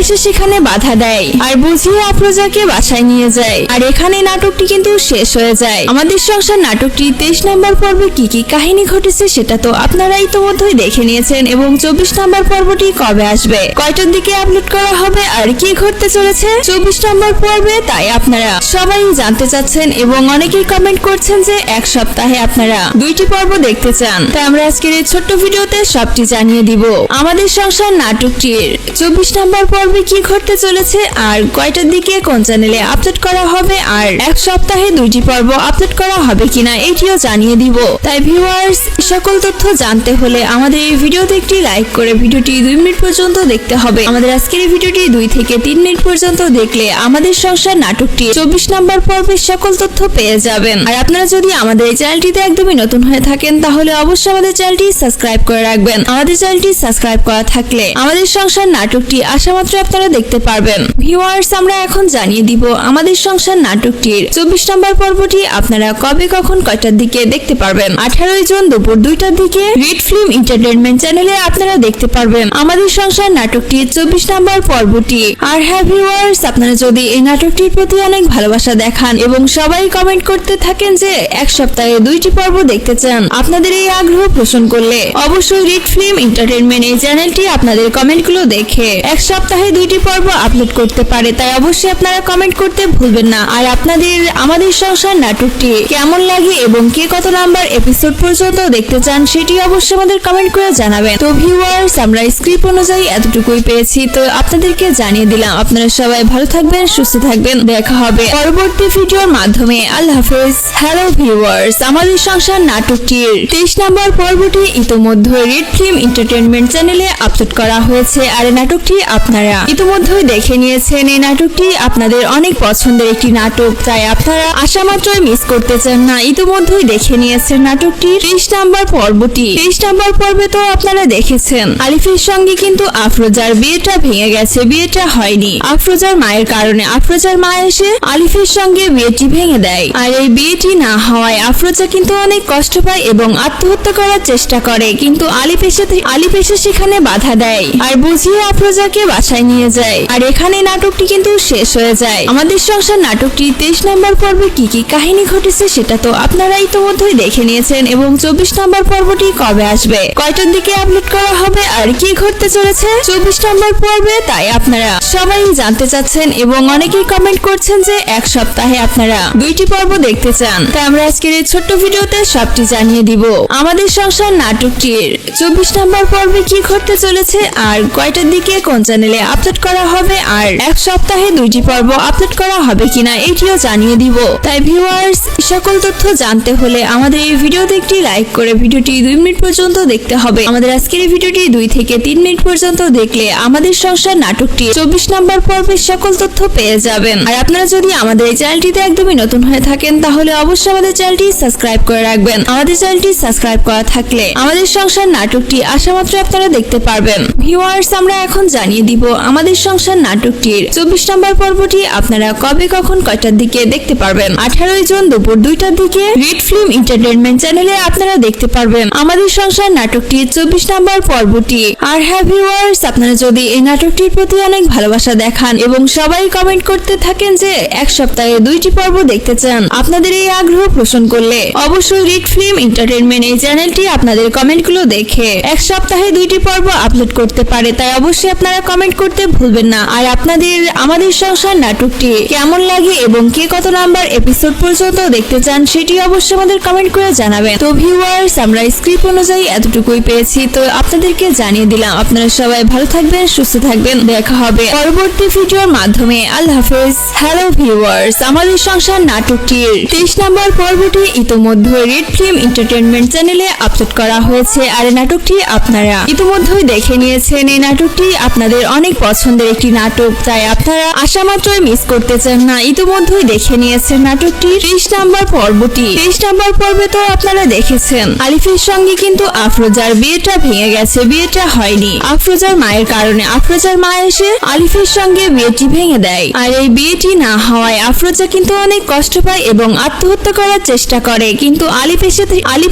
এসে সেখানে বাধা দেয় আর বুঝিয়ে আফরোজাকে বাসায় নিয়ে যায়। আর এখানে নাটকটি কিন্তু শেষ হয়ে যায়। আমাদের সংসার নাটকটি 23 নম্বর পর্বে কি কি কাহিনী ঘটেছে সেটা তো আপনারা ইতোমধ্যেই দেখে নিয়েছেন, এবং 24 নম্বর পর্বটি কবে আসবে, কয়টার দিকে আপলোড করা হবে, আর কি ঘটতে চলেছে 24 নম্বর পর্বে, তাই আপনারা সবাই জানতে চাচ্ছেন এবং অনেকেই কমেন্ট করছেন যে এক সপ্তাহে আপনারা 2টি পর্ব দেখতে চান। তাই আমরা আজকের এই ছোট্ট ভিডিওতে সবটি জানিয়ে দিব। আমাদের সংসার নাটকটির 24 নম্বর পর্বে কি ঘটতে চলেছে, আর কয়টার দিকে কোন চ্যানেলে আপলোড করা হবে, আর এক সপ্তাহে 2টি পর্ব আপলোড করা হবে কিনা এটিও জানিয়ে দিব। তাই ভিউয়ার্স, সকল তথ্য জানতে হলে আমাদের এই ভিডিওতে একটি লাইক করে ভিডিওটি 2 মিনিট পর্যন্ত দেখতে হবে। আমাদের আজকের এই ভিডিওটি 2 থেকে 3 মিনিট পর্যন্ত দেখলে আমাদের সংসার নাটকটি 24 নম্বর পর্বের সকল তথ্য পেয়ে যাবেন। আর আপনারা যদি আমাদের এই চ্যানেলটিতে একদমই নতুন হয়ে থাকেন তাহলে অবশ্যই আমাদের চ্যানেলটি সাবস্ক্রাইব করে রাখবেন। আমাদের চ্যানেলটি সাবস্ক্রাইব করা থাকলে আমাদের সংসার নাটকটি আসামাত্র আপনারা দেখতে পারবেন। ভিউয়ার্স, আমরা এখন জানিয়ে দিব আমাদের সংসার নাটকটির 24 নম্বর পর্বটি আপনারা কবে কখন কয়টার দিকে দেখতে পারবেন। 18 জুন দুপুর 2টার দিকে রেড ফিল্ম এন্টারটেইনমেন্ট চ্যানেলে আপনারা দেখতে পারবেন আমাদের সংসার নাটকটির 24 নম্বর পর্বটি। আর হ্যাঁ ভিউয়ার্স, আপনারা যদি এই নাটকটির প্রতি অনেক ভালোবাসা দেখান এবং সবাই কমেন্ট করতে থাকেন যে এক সপ্তাহে 2টি পর্ব দেখতে চান, আপনাদের এই আগ্রহ পোষণ করলে অবশ্যই রেড ফিল্ম এন্টারটেইনমেন্ট এই চ্যানেলটি আপনাদের কমেন্টগুলো দেখে এক সপ্তাহে 2টি পর্ব আপলোড করতে পারে। তাই অবশ্যই আপনারা কমেন্ট করতে ভুলবেন না। আর আপনাদের আমাদের সংসার নাটকটি কেমন লাগে এবং কে কত নাম্বার এপিসোড পর্যন্ত দেখতে চান সেটি অবশ্যই আমাদের কমেন্ট করে জানাবেন। তো ভিউয়ার্স, আমরা স্ক্রিপ্ট অনুযায়ী এতটুকুই পেয়েছি, তো আপনাদেরকে জানিয়ে দিলাম। আপনারা সবাই ভালো থাকবেন, সুস্থ থাকবেন, দেখা হবে পরবর্তী ভিডিওর মাধ্যমে। আল্লাহ হাফেজ। হ্যালো ভিউয়ার্স, আমাদের সংসার নাটকটির 23 নম্বর পর্বটি ইতোমধ্যে রেড ফিল্ম এন্টারটেইনমেন্ট চ্যানেলে আপলোড করা হয়েছে, আর নাটকটি আপনারা ইতোমধ্যেই দেখে নিয়েছেন। এই নাটকটি আপনাদের অনেক পছন্দের একটি নাটক, তাই আপনারা আশা মাত্রই মিস করতে চান না। ইতোমধ্যেই দেখে নিয়েছেন নাটকটি 30 নম্বর পর্বটি। 23 নম্বর পর্বে তো আপনারা দেখেছেন আলিফের সঙ্গে কিন্তু আফরোজার বিয়েটা ভেঙে ভেঙে গেছে, বিয়েটা হয়নি। আফরোজার মায়ের কারণে আফরোজার মা এসে আলিফের সঙ্গে বিয়েটি ভেঙে দেয়। আর এই বিয়েটি না হওয়ায় আফরোজা কিন্তু অনেক কষ্ট পায় এবং আত্মহত্যা করার চেষ্টা করে, কিন্তু আলিফ এসে সেখানে বাধা দেয় আর বুঝিয়ে আফরোজাকে বাসায় নিয়ে যায়। আর এখানে নাটকটি কিন্তু শেষ হয়ে যায়। আমাদের সংসার নাটকটি 23 নম্বর পর্বে কি কি কাহিনী ঘটেছে সেটা তো আপনারা ইতিমধ্যেই দেখে নিয়েছেন, এবং 24 নম্বর পর্বটি কবে আসবে, কয়টার দিকে আপলোড করা হবে আর কি ঘটতে চলেছে 24 নম্বর পর্বে, তাই আপনারা সবাই জানতে চাচ্ছেন এবং অনেকেই কমেন্ট করছেন যে এক সপ্তাহে আপনারা 2টি পর্ব দেখতে চান। তাই আমরা আজকের এই ছোট্ট ভিডিওতে সবটি জানিয়ে দিব। আমাদের সংসার নাটকটির 24 নম্বর পর্বে কি ঘটতে চলেছে আর কয়টার দিকে কোন চ্যানেলে আপলোড করা হবে, আর এক সপ্তাহে 2টি পর্ব আপলোড করা হবে কিনা এটিও জানিয়ে দিব। তাই ভিউয়ার্স, সকল তথ্য জানতে হলে আমাদের এই ভিডিওতে একটি লাইক করে ভিডিওটি 2 মিনিট পর্যন্ত দেখতে হবে। আমাদের আজকের এই ভিডিওটি 2 থেকে 3 মিনিট পর্যন্ত দেখলে আমাদের সংসার নাটকটি 24 নম্বর পর্বের সকল তথ্য পেয়ে যাবেন। আর আপনারা যদি আমাদের এই চ্যানেলটিতে একদমই নতুন হয়ে থাকেন তাহলে অবশ্যই আমাদের চ্যানেলটি সাবস্ক্রাইব করে রাখবেন। আমাদের চ্যানেলটি সাবস্ক্রাইব করা থাকলে আমাদের সংসার নাটকটি আসামাত্র আপনারা দেখতে পারবেন। ভিউয়ার্স, আমরা এখন জানিয়ে দিব আমাদের সংসার নাটকটির 24 নম্বর পর্বটি আপনারা কবে কখন কয়টার দিকে দেখতে পারবেন। 18 জুন দুপুর 2টার দিকে রেড ফিল্ম এন্টারটেইনমেন্ট চ্যানেলে আপনারা দেখতে পারবেন আমাদের সংসার নাটকটির 24 নম্বর পর্বটি। আর হ্যাঁ ভিউয়ার্স, আপনারা যদি এই নাটকটির প্রতি অনেক ভালোবাসা দেখান এবং সবাই কমেন্ট করতে থাকেন যে এক সপ্তাহে 2টি পর্ব দেখতে চান, আপনাদের এই আগ্রহ পোষণ করলে অবশ্যই রেড ফিল্ম এন্টারটেইনমেন্ট এই চ্যানেলটি আপনাদের কমেন্টগুলো দেখে এক সপ্তাহে 2টি পর্ব আপলোড করতে পারে। তাই অবশ্যই আপনারা কমেন্ট করতে ভুলবেন না। আর আপনাদের আমাদের সংসার নাটকটি কেমন লাগে এবং কে কত নাম্বার এপিসোড পর্যন্ত দেখতে চান সেটি অবশ্যই আমাদের কমেন্ট করে জানাবেন। তো ভিউয়ার্স, আমরা স্ক্রিপ্ট অনুযায়ী এতটুকুই পেয়েছি, তো আপনাদেরকে জানিয়ে দিলাম। আপনারা সবাই ভালো থাকবেন, সুস্থ থাকবেন, দেখা হবে পরবর্তী ভিডিওর মাধ্যমে। আল্লাহ হাফেজ। হ্যালো ভিউয়ার্স, আমাদের সংসার নাটকটির 23 নম্বর পর্বটি ইতিমধ্যে রেড ফিল্ম এন্টারটেইনমেন্ট চ্যানেলে আপলোড করা হয়েছে। আর এই নাটকটি আপনারা ইতিমধ্যেই দেখে নিয়েছেন। এই নাটকটি আপনাদের অনেক পছন্দের একটি নাটক, তাই আপনারা আশা মাত্রই মিস করতে চান না। ইতিমধ্যেই দেখে নিয়েছেন নাটকটি 23 নম্বর পর্বটি। 23 নম্বর পর্বে তো আপনারা দেখেছেন আলিফের সঙ্গে কিন্তু আফরোজার বিয়েটা ভেঙে গেছে, বিয়েটা হয়নি। আফরোজার মায়ের কারণে আফরোজার মা এসে আলিফের সঙ্গে বিয়েটি ভেঙে দেয়। আর এই বিয়েটি না হওয়ায় আফরোজা কিন্তু অনেক কষ্ট পায় এবং আত্মহত্যা করার চেষ্টা করে, কিন্তু আলিফ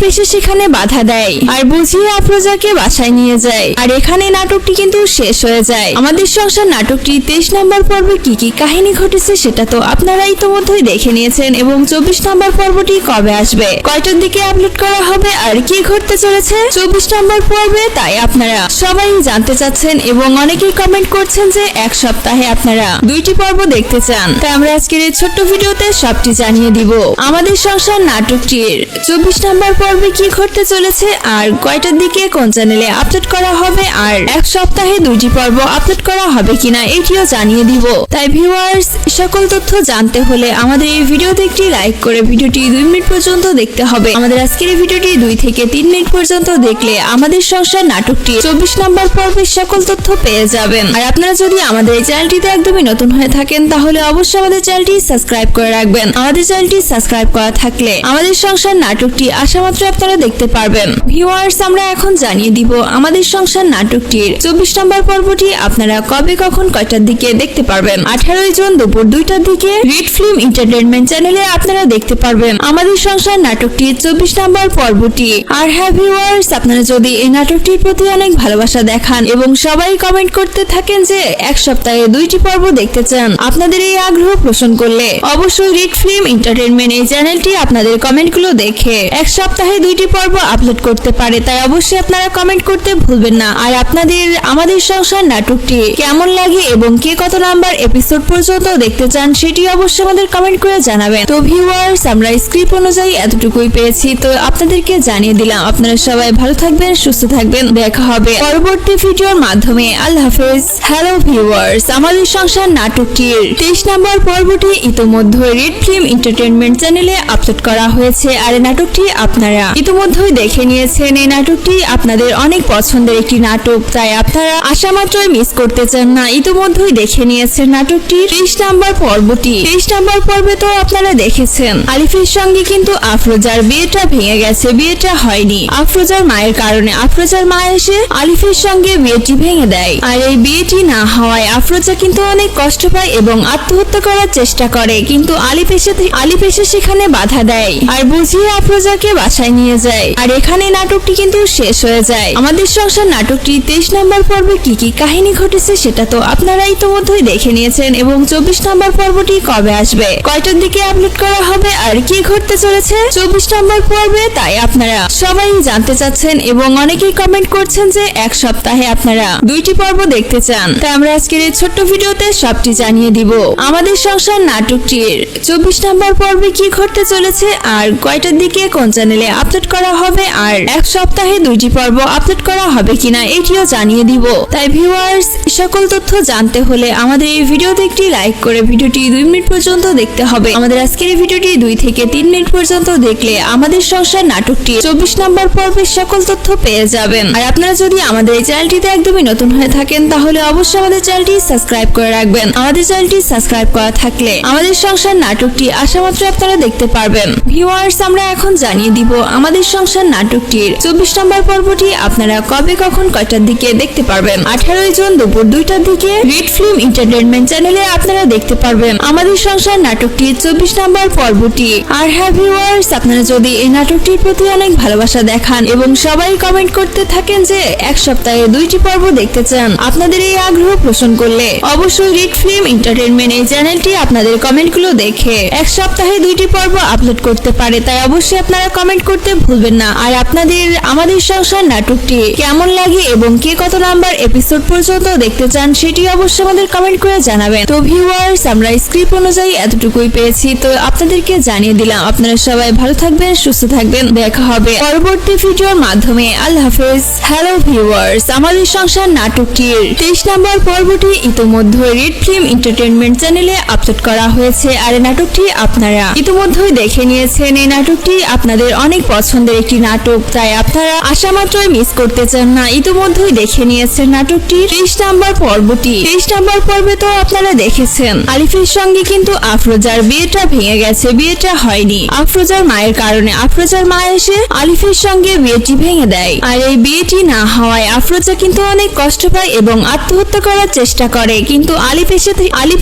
এসে সেখানে বাধা দেয় আর বুঝিয়ে আফরোজাকে বাসায় নিয়ে যায়। আর এখানে নাটকটি কিন্তু শেষ হয়ে যায়। আমাদের সংসার নাটকটি 23 নম্বর পর্বে কি কি কাহিনী ঘটেছে সেটা তো আপনারা ইতিমধ্যেই দেখে নিয়েছেন, এবং 24 নম্বর পর্বটি কবে আসবে, কয়টার দিকে আপলোড করা হবে আর কি ঘটতে চলেছে 24 নম্বর পর্বে, তাই আপনারা সবাই জানতে চাচ্ছেন এবং অনেকেই কমেন্ট করছেন যে এক সপ্তাহে আপনারা 2টি পর্ব দেখতে চান। তাই আমরা আজকের এই ছোট্ট ভিডিওতে সবটি জানিয়ে দিব। আমাদের সংসার নাটকটির 24 নম্বর পর্বে কি ঘটতে চলেছে আর কয়টার দিকে কোন চ্যানেলে আপলোড করা হবে, আর এক সপ্তাহে 2টি পর্ব আপলোড করা হবে কিনা এটিও জানিয়ে দিব। তাই ভিউয়ার্স, সকল তথ্য জানতে হলে আমাদের এই ভিডিওতে একটি লাইক করে ভিডিওটি 2 মিনিট পর্যন্ত দেখতে হবে। আমাদের আজকের এই ভিডিওটি 2 থেকে 3 মিনিট পর্যন্ত দেখলে আমাদের সংসার নাটকটি 24 নম্বর পর্বের সকল তথ্য পেয়ে যাবেন। আর আপনারা যদি আমাদের এই চ্যানেলটিতে একদমই নতুন হয়ে থাকেন তাহলে অবশ্যই আমাদের চ্যানেলটি সাবস্ক্রাইব করে রাখবেন। আমাদের চ্যানেলটি সাবস্ক্রাইব করা থাকলে আমাদের সংসার নাটকটি আসামাত্র আপনারা দেখতে পারবেন। ভিউয়ার্স, আমরা এখন জানিয়ে দিব আমাদের সংসার নাটকটির 24 নম্বর পর্বটি আপনারা কবে কখন কয়টার দিকে দেখতে পারবেন। 18 জুন দুপুর 2টার দিকে রেড ফিল্ম এন্টারটেইনমেন্ট চ্যানেলে আপনারা দেখতে পারবেন আমাদের সংসার নাটকটির 24 নম্বর পর্বটি। আর হ্যাঁ ভিউয়ার্স, আপনারা যদি এই নাটকটির প্রতি অনেক ভালোবাসা দেখান এবং সবাই কমেন্ট করতে থাকেন যে এক সপ্তাহে 2টি পর্ব দেখতে চান, আপনাদের এই আগ্রহ পোষণ করলে অবশ্যই রেড ফিল্ম এন্টারটেইনমেন্ট এই চ্যানেলটি আপনাদের কমেন্টগুলো দেখে এক সপ্তাহে 2টি পর্ব আপলোড করতে পারে। তাই অবশ্যই আপনারা কমেন্ট করতে ভুলবেন না। আর আপনাদের আমাদের সংসার নাটকটি কেমন লাগে এবং কে কত নাম্বার এপিসোড পর্যন্ত দেখতে চান সেটি অবশ্যই আমাদের কমেন্ট করে জানাবেন। তো ভিউয়ার্স, আমরা স্ক্রিপ্ট অনুযায়ী এতটুকুই পেয়েছি, তো আপনাদেরকে জানিয়ে দিলাম। আপনারা সবাই ভালো থাকবেন, সুস্থ থাকবেন, দেখা হবে পরবর্তী ভিডিওর মাধ্যমে। আল্লাহ হাফেজ। হ্যালো ভিউয়ার্স, আমাদের সংসার নাটকটির 23 নম্বর পর্বটি ইতিমধ্যে রেড ফিল্ম এন্টারটেইনমেন্ট চ্যানেলে আপলোড করা হয়েছে। আর এই নাটকটি আপনারা ইতিমধ্যেই দেখে নিয়েছেন। এই নাটকটি আপনাদের অনেক পছন্দের একটি নাটক, তাই আপনারা আশা মাত্রই মিস করতে চান না। ইতিমধ্যেই দেখে নিয়েছেন নাটকটি 23 নম্বর পর্বটি। 23 নম্বর পর্বে তো আপনারা দেখেছেন আলিফের সঙ্গে কিন্তু আফরোজার বিয়েটা ভেঙে গেছে, বিয়েটা হয়নি। আফরোজার মায়ের কারণে আফরোজার মা এসে আলিফের সঙ্গে বিয়েটি ভেঙে দেয়। আর এই এই বিয়েটি না হওয়ায় আফরোজা কিন্তু অনেক কষ্ট পায় এবং আত্মহত্যা করার চেষ্টা করে, কিন্তু আলিফ এসে সেখানে বাধা দেয় আর বুঝিয়ে আফরোজাকে বাসায় নিয়ে যায়। আর এখানে নাটকটি কিন্তু শেষ হয়ে যায়। আমাদের সংসার নাটকটি 23 নম্বর পর্বে কি কি কাহিনী ঘটেছে সেটা তো আপনারা ইতিমধ্যেই দেখে নিয়েছেন, এবং 24 নম্বর পর্বটি কবে আসবে, কয়টার দিকে আপলোড করা হবে আর কি ঘটতে চলেছে 24 নম্বর পর্বে, তাই আপনারা সবাই জানতে চাচ্ছেন এবং অনেকেই কমেন্ট করছেন যে এক সপ্তাহে আপনারা 2টি পর্ব দেখতে চান। তাই আমরা আজকের এই ছোট্ট ভিডিওতে সবটি জানিয়ে দিব। আমাদের সংসার নাটকটির 24 নম্বর পর্বে কি ঘটতে চলেছে আর কয়টার দিকে কোন চ্যানেলে আপলোড করা হবে, আর এক সপ্তাহে 2টি পর্ব আপলোড করা হবে কিনা এটিও জানিয়ে দিব। তাই ভিউয়ার্স, সকল তথ্য জানতে হলে আমাদের এই ভিডিওতে একটি লাইক করে ভিডিওটি 2 মিনিট পর্যন্ত দেখতে হবে। আমাদের আজকের এই ভিডিওটি 2 থেকে 3 মিনিট পর্যন্ত দেখলে আমাদের সংসার নাটকটি 24 নম্বর পর্বের সকল তথ্য পেয়ে যাবেন। আর আপনারা যদি আমাদের এই চ্যানেলটিতে একদমই নতুন হয়ে থাকেন তাহলে অবশ্যই আমাদের চ্যানেলটি সাবস্ক্রাইব করে রাখবেন। আমাদের চ্যানেলটি সাবস্ক্রাইব করা থাকলে আমাদের সংসার নাটকটি আসামাত্র আপনারা দেখতে পারবেন। ভিউয়ার্স, আমরা এখন জানিয়ে দিব আমাদের সংসার নাটকটির 24 নম্বর পর্বটি আপনারা কবে কখন কয়টার দিকে দেখতে পারবেন। 18 জুন দুপুর 2টার দিকে রেড ফিল্ম এন্টারটেইনমেন্ট চ্যানেলে আপনারা দেখতে পারবেন আমাদের সংসার নাটকটির 24 নম্বর পর্বটি। আর হ্যাঁ ভিউয়ার্স, আপনারা যদি এই নাটকটির প্রতি অনেক ভালোবাসা দেখান এবং সবাই কমেন্ট করতে থাকেন যে এক সপ্তাহে 2টি পর্ব দেখতে চান, আপনাদের এই আগ্রহ পোষণ করলে অবশ্যই রেড ফিল্ম এন্টারটেইনমেন্ট এই চ্যানেলটি আপনাদের কমেন্টগুলো দেখে এক সপ্তাহে 2টি পর্ব আপলোড করতে পারে। তাই অবশ্যই আপনারা কমেন্ট করতে ভুলবেন না। আর আপনাদের আমাদের সংসার নাটকটি কেমন লাগে এবং কে কত নাম্বার এপিসোড পর্যন্ত দেখতে চান সেটি অবশ্যই আমাদের কমেন্ট করে জানাবেন। তো ভিউয়ার্স, আমরা স্ক্রিপ্ট অনুযায়ী এতটুকুই পেয়েছি, তো আপনাদেরকে জানিয়ে দিলাম। আপনারা সবাই ভালো থাকবেন, সুস্থ থাকবেন, দেখা হবে পরবর্তী ভিডিওর মাধ্যমে। আল্লাহ হাফেজ। হ্যালো ভিউয়ার্স, আমাদের সংসার নাটকটির 23 নম্বর পর্বটি ইতিমধ্যে রেড ফিল্ম এন্টারটেইনমেন্ট চ্যানেলে আপলোড করা হয়েছে। আর এই নাটকটি আপনারা ইতিমধ্যেই দেখে নিয়েছেন। এই নাটকটি আপনাদের অনেক পছন্দের একটি নাটক, তাই আপনারা আশা মাত্রই মিস করতে চান না। ইতিমধ্যেই দেখে নিয়েছেন নাটকটি 23 নম্বর পর্বটি। 23 নম্বর পর্বে তো আপনারা দেখেছেন আলিফের সঙ্গে কিন্তু আফরোজার বিয়েটা ভেঙে গেছে, বিয়েটা হয়নি আফরোজার মায়ের কারণে। আফরোজার মা এসে আলিফের সঙ্গে বিয়েটি ভেঙে দেয়। আর এই বিয়েটি না হওয়ায় আফরোজা কিন্তু অনেক কষ্ট পায় এবং আত্মহত্যা করার চেষ্টা করে, কিন্তু আলিফ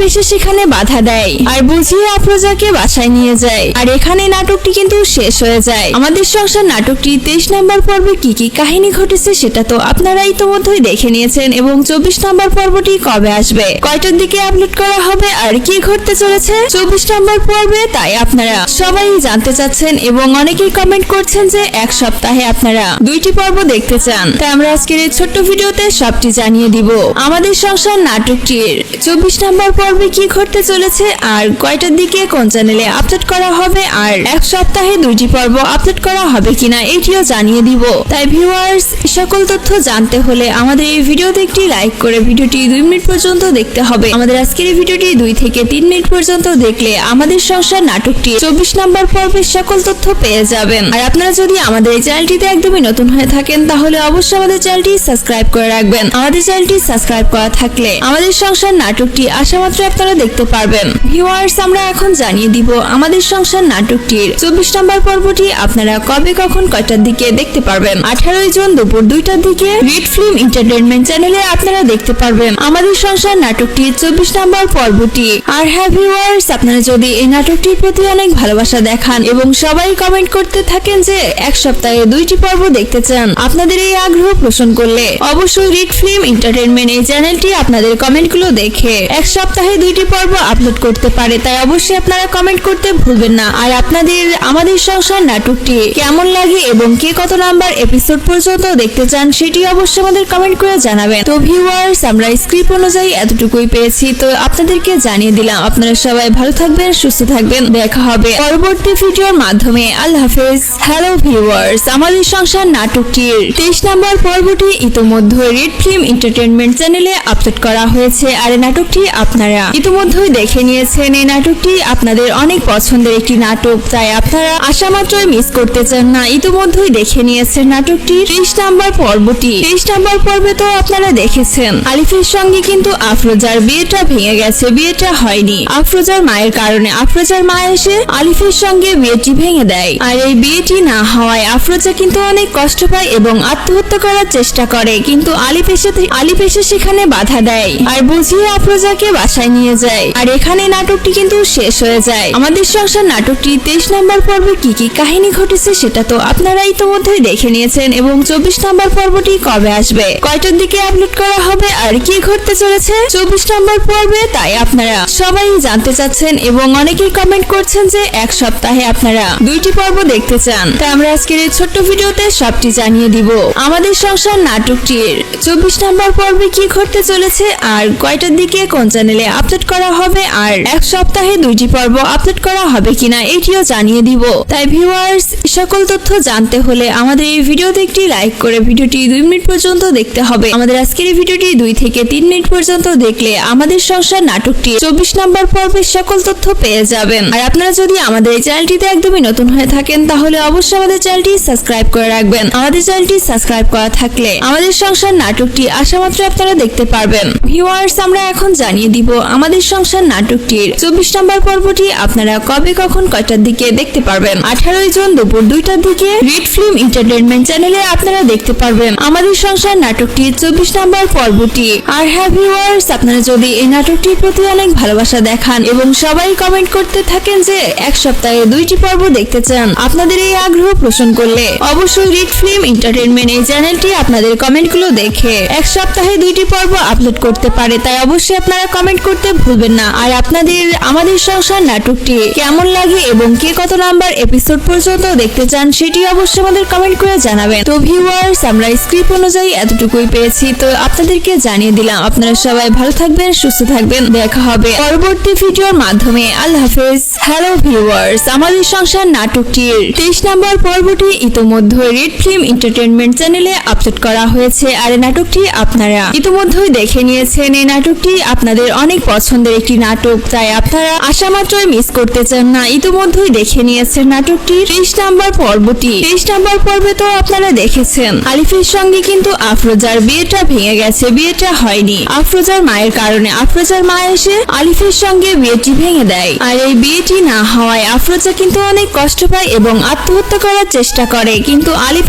এসে সেখানে বাধা দেয় আর বুঝিয়ে আফরোজাকে বাসায় নিয়ে যায়। আর এখানে নাটকটি কিন্তু শেষ হয়ে যায়। আমাদের সংসার নাটকটি 23 নম্বর পর্বে কি কি কাহিনী ঘটেছে সেটা তো আপনারা ইতিমধ্যেই দেখে নিয়েছেন, এবং 24 নম্বর পর্বটি কবে আসবে, কয়টার দিকে আপলোড করা হবে আর কি ঘটতে চলেছে 24 নম্বর পর্বে, তাই আপনারা সবাই জানতে চাচ্ছেন এবং অনেকেই কমেন্ট করছেন যে এক সপ্তাহে আপনারা 2টি পর্ব দেখতে চান। তাই আমরা আজকের এই ছোট্ট ভিডিওতে সবটি জানিয়ে দিব। আমাদের সংসার নাটকটির 24 নম্বর পর্বে কি ঘটতে চলেছে আর কয়টার দিকে কোন চ্যানেলে আপলোড করা হবে, আর এক সপ্তাহে 2টি পর্ব আপলোড করা হবে কিনা এটিও জানিয়ে দিব। তাই ভিউয়ার্স, সকল তথ্য জানতে হলে আমাদের এই ভিডিওতে একটি লাইক করে ভিডিওটি 2 মিনিট পর্যন্ত দেখতে হবে। আমাদের আজকের এই ভিডিওটি 2 থেকে 3 মিনিট পর্যন্ত দেখলে আমাদের সংসার নাটকটি 24 নম্বর পর্বের সকল তথ্য পেয়ে যাবেন। আর আপনারা যদি আমাদের এই চ্যানেলটিতে একদমই নতুন হয়ে থাকেন তাহলে অবশ্যই আমাদের চ্যানেলটি সাবস্ক্রাইব করে রাখবেন। আমাদের চ্যানেলটি সাবস্ক্রাইব করা থাকলে আমাদের সংসার নাটকটি আসামাত্র আপনারা দেখতে পারবেন। ভিউয়ার্স, আমরা এখন জানিয়ে দিব আমাদের সংসার নাটকটির 24 নম্বর পর্বটি আপনারা কবে কখন কয়টার দিকে দেখতে পারবেন। 18 জুন দুপুর 2টার দিকে রেড ফিল্ম এন্টারটেইনমেন্ট চ্যানেলে আপনারা দেখতে পারবেন আমাদের সংসার নাটকটির 24 নম্বর পর্বটি। আর হ্যাঁ ভিউয়ার্স, আপনারা যদি এই নাটকটির প্রতি অনেক ভালোবাসা দেখান এবং সবাই কমেন্ট করতে থাকেন যে এক সপ্তাহে 2টি পর্ব দেখতে চান, আপনাদের এই আগ্রহ পোষণ করলে অবশ্যই রেড ফিল্ম এন্টারটেইনমেন্ট এই চ্যানেলটি আপনাদের কমেন্টগুলো দেখে এক সপ্তাহে 2টি পর্ব আপলোড করতে পারে। তাই অবশ্যই আপনারা কমেন্ট করতে ভুলবেন না। আর আপনাদের আমাদের সংসার নাটকটি কেমন লাগে এবং কে কত নাম্বার এপিসোড পর্যন্ত দেখতে চান সেটি অবশ্যই আমাদের কমেন্ট করে জানাবেন। তো ভিউয়ার্স, আমরা স্ক্রিপ্ট অনুযায়ী এতটুকুই পেয়েছি, তো আপনাদেরকে জানিয়ে দিলাম। আপনারা সবাই ভালো থাকবেন, সুস্থ থাকবেন, দেখা হবে পরবর্তী ভিডিওর মাধ্যমে। আল্লাহ হাফেজ। হ্যালো ভিউয়ার্স, আমাদের সংসার নাটকটির 23 নম্বর পর্বটি ইতিমধ্যে রেড ফিল্ম এন্টারটেইনমেন্ট চ্যানেলে আপলোড করা হয়েছে। আর এই নাটকটি আপনারা ইতিমধ্যেই দেখে নিয়েছেন। এই নাটকটি আপনাদের অনেক পছন্দের একটি নাটক, তাই আপনারা আশা মাত্রই মিস করতে চান না। ইতিমধ্যেই দেখে নিয়েছেন নাটকটি 23 নম্বর পর্বটি। 23 নম্বর পর্বে তো আপনারা দেখেছেন আলিফের সঙ্গে কিন্তু আফরোজার বিয়েটা ভেঙে গেছে, বিয়েটা হয়নি আফরোজার মায়ের কারণে। আফরোজার মা এসে আলিফের সঙ্গে বিয়েটি ভেঙে দেয়। আর এই বিয়েটি না হওয়ায় আফরোজা কিন্তু অনেক কষ্ট পায় এবং আত্মহত্যা করার চেষ্টা করে, কিন্তু আলিফ এসে সেখানে বাধা দেয় আর বুঝিয়ে আফরোজাকে বাসায় নিয়ে যায়। আর এখানে নাটকটি কিন্তু শেষ হয়ে যায়। আমাদের সংসার নাটকটি 23 নম্বর পর্বে কি কি কাহিনী ঘটেছে সেটা তো আপনারা ইতিমধ্যেই দেখে নিয়েছেন এবং 24 নম্বর পর্বটি কবে আসবে, কয়টার দিকে আপলোড করা হবে আর কি ঘটতে চলেছে 24 নম্বর পর্বে, তাই আপনারা সবাই জানতে চাচ্ছেন এবং অনেকেই কমেন্ট করছেন যে এক সপ্তাহে আপনারা 2টি পর্ব দেখতে চান। তাই আমরা আজকের এই ছোট্ট ভিডিওতে সবটি জানিয়ে দিব। আমাদের সংসার নাটকটির 24 নম্বর পর্বে কি ঘটতে চলেছে আর কয়টার দিকে কোন চ্যানেলে আপলোড করা হবে আর এক সপ্তাহে 2টি পর্ব আপলোড করা হবে কিনা এটিও জানিয়ে দিব। তাই ভিউয়ার্স, সকল তথ্য জানতে হলে আমাদের এই ভিডিওতে একটি লাইক করে ভিডিওটি 2 মিনিট পর্যন্ত দেখতে হবে। আমাদের আজকের এই ভিডিওটি 2 থেকে 3 মিনিট পর্যন্ত দেখলে আমাদের সংসার নাটকটি 24 নম্বর পর্বের সকল তথ্য পেয়ে যাবেন। আর আপনারা যদি আমাদের এই চ্যানেলটিতে একদমই নতুন হয়ে থাকেন তাহলে অবশ্যই আমাদের চ্যানেলটি সাবস্ক্রাইব করে রাখবেন। আমাদের চ্যানেলটি সাবস্ক্রাইব করা থাকলে আমাদের সংসার নাটকটি আসামাত্র আপনারা দেখতে পারবেন। ভিউয়ার্স, আমরা এখন জানিয়ে দিব আমাদের সংসার নাটকটির 24 নম্বর পর্বটি আপনারা কবে কখন কয়টার দিকে দেখতে পারবেন। 18 জুন দুপুর 2টার দিকে রেড ফিল্ম এন্টারটেইনমেন্ট চ্যানেলে আপনারা দেখতে পারবেন আমাদের সংসার নাটকটির 24 নম্বর পর্বটি। আর হ্যাঁ ভিউয়ার্স, আপনারা যদি এই নাটকটির প্রতি অনেক ভালোবাসা দেখান এবং সবাই কমেন্ট করতে থাকেন যে এক সপ্তাহে 2টি পর্ব দেখতে চান, আপনাদের এই আগ্রহ পোষণ করলে অবশ্যই রেড ফিল্ম এন্টারটেইনমেন্ট এই চ্যানেলটি আপনাদের কমেন্টগুলো দেখে এক সপ্তাহে 2টি পর্ব আপলোড করতে পারে। তাই অবশ্যই আপনারা কমেন্ট করতে ভুলবেন না। আর আপনাদের আমাদের সংসার নাটকটি কেমন লাগে এবং কে কত নাম্বার এপিসোড পর্যন্ত দেখতে চান সেটি অবশ্যই আমাদের কমেন্ট করে জানাবেন। তো ভিউয়ার্স, আমরা স্ক্রিপ্ট অনুযায়ী এতটুকুই পেয়েছি, তো আপনাদেরকে জানিয়ে দিলাম। আপনারা সবাই ভালো থাকবেন, সুস্থ থাকবেন, দেখা হবে পরবর্তী ভিডিওর মাধ্যমে। আল্লাহ হাফেজ। হ্যালো ভিউয়ার্স, আমাদের সংসার নাটকটির 23 নম্বর পর্বটি ইতিমধ্যে রেড ফিল্ম এন্টারটেইনমেন্ট চ্যানেলে আপলোড করা হয়েছে। আর এই নাটকটি আপনারা ইতিমধ্যেই দেখে নিয়েছেন। এই নাটকটি আপনাদের অনেক পছন্দের একটি নাটক, তাই আপনারা আশা মাত্রই মিস করতে চান না। ইতিমধ্যেই দেখে নিয়েছেন নাটকটি 23 নম্বর পর্বটি। 23 নম্বর পর্বে তো আপনারা দেখেছেন আলিফের সঙ্গে কিন্তু আফরোজার বিয়েটা ভেঙে গেছে, বিয়েটা হয়নি আফরোজার মায়ের কারণে। আফরোজার মা এসে আলিফের সঙ্গে বিয়েটি ভেঙে দেয়। আর এই বিয়েটি না হওয়ায় আফরোজা কিন্তু অনেক কষ্ট পায় এবং আত্মহত্যা করার চেষ্টা করে, কিন্তু আলিফ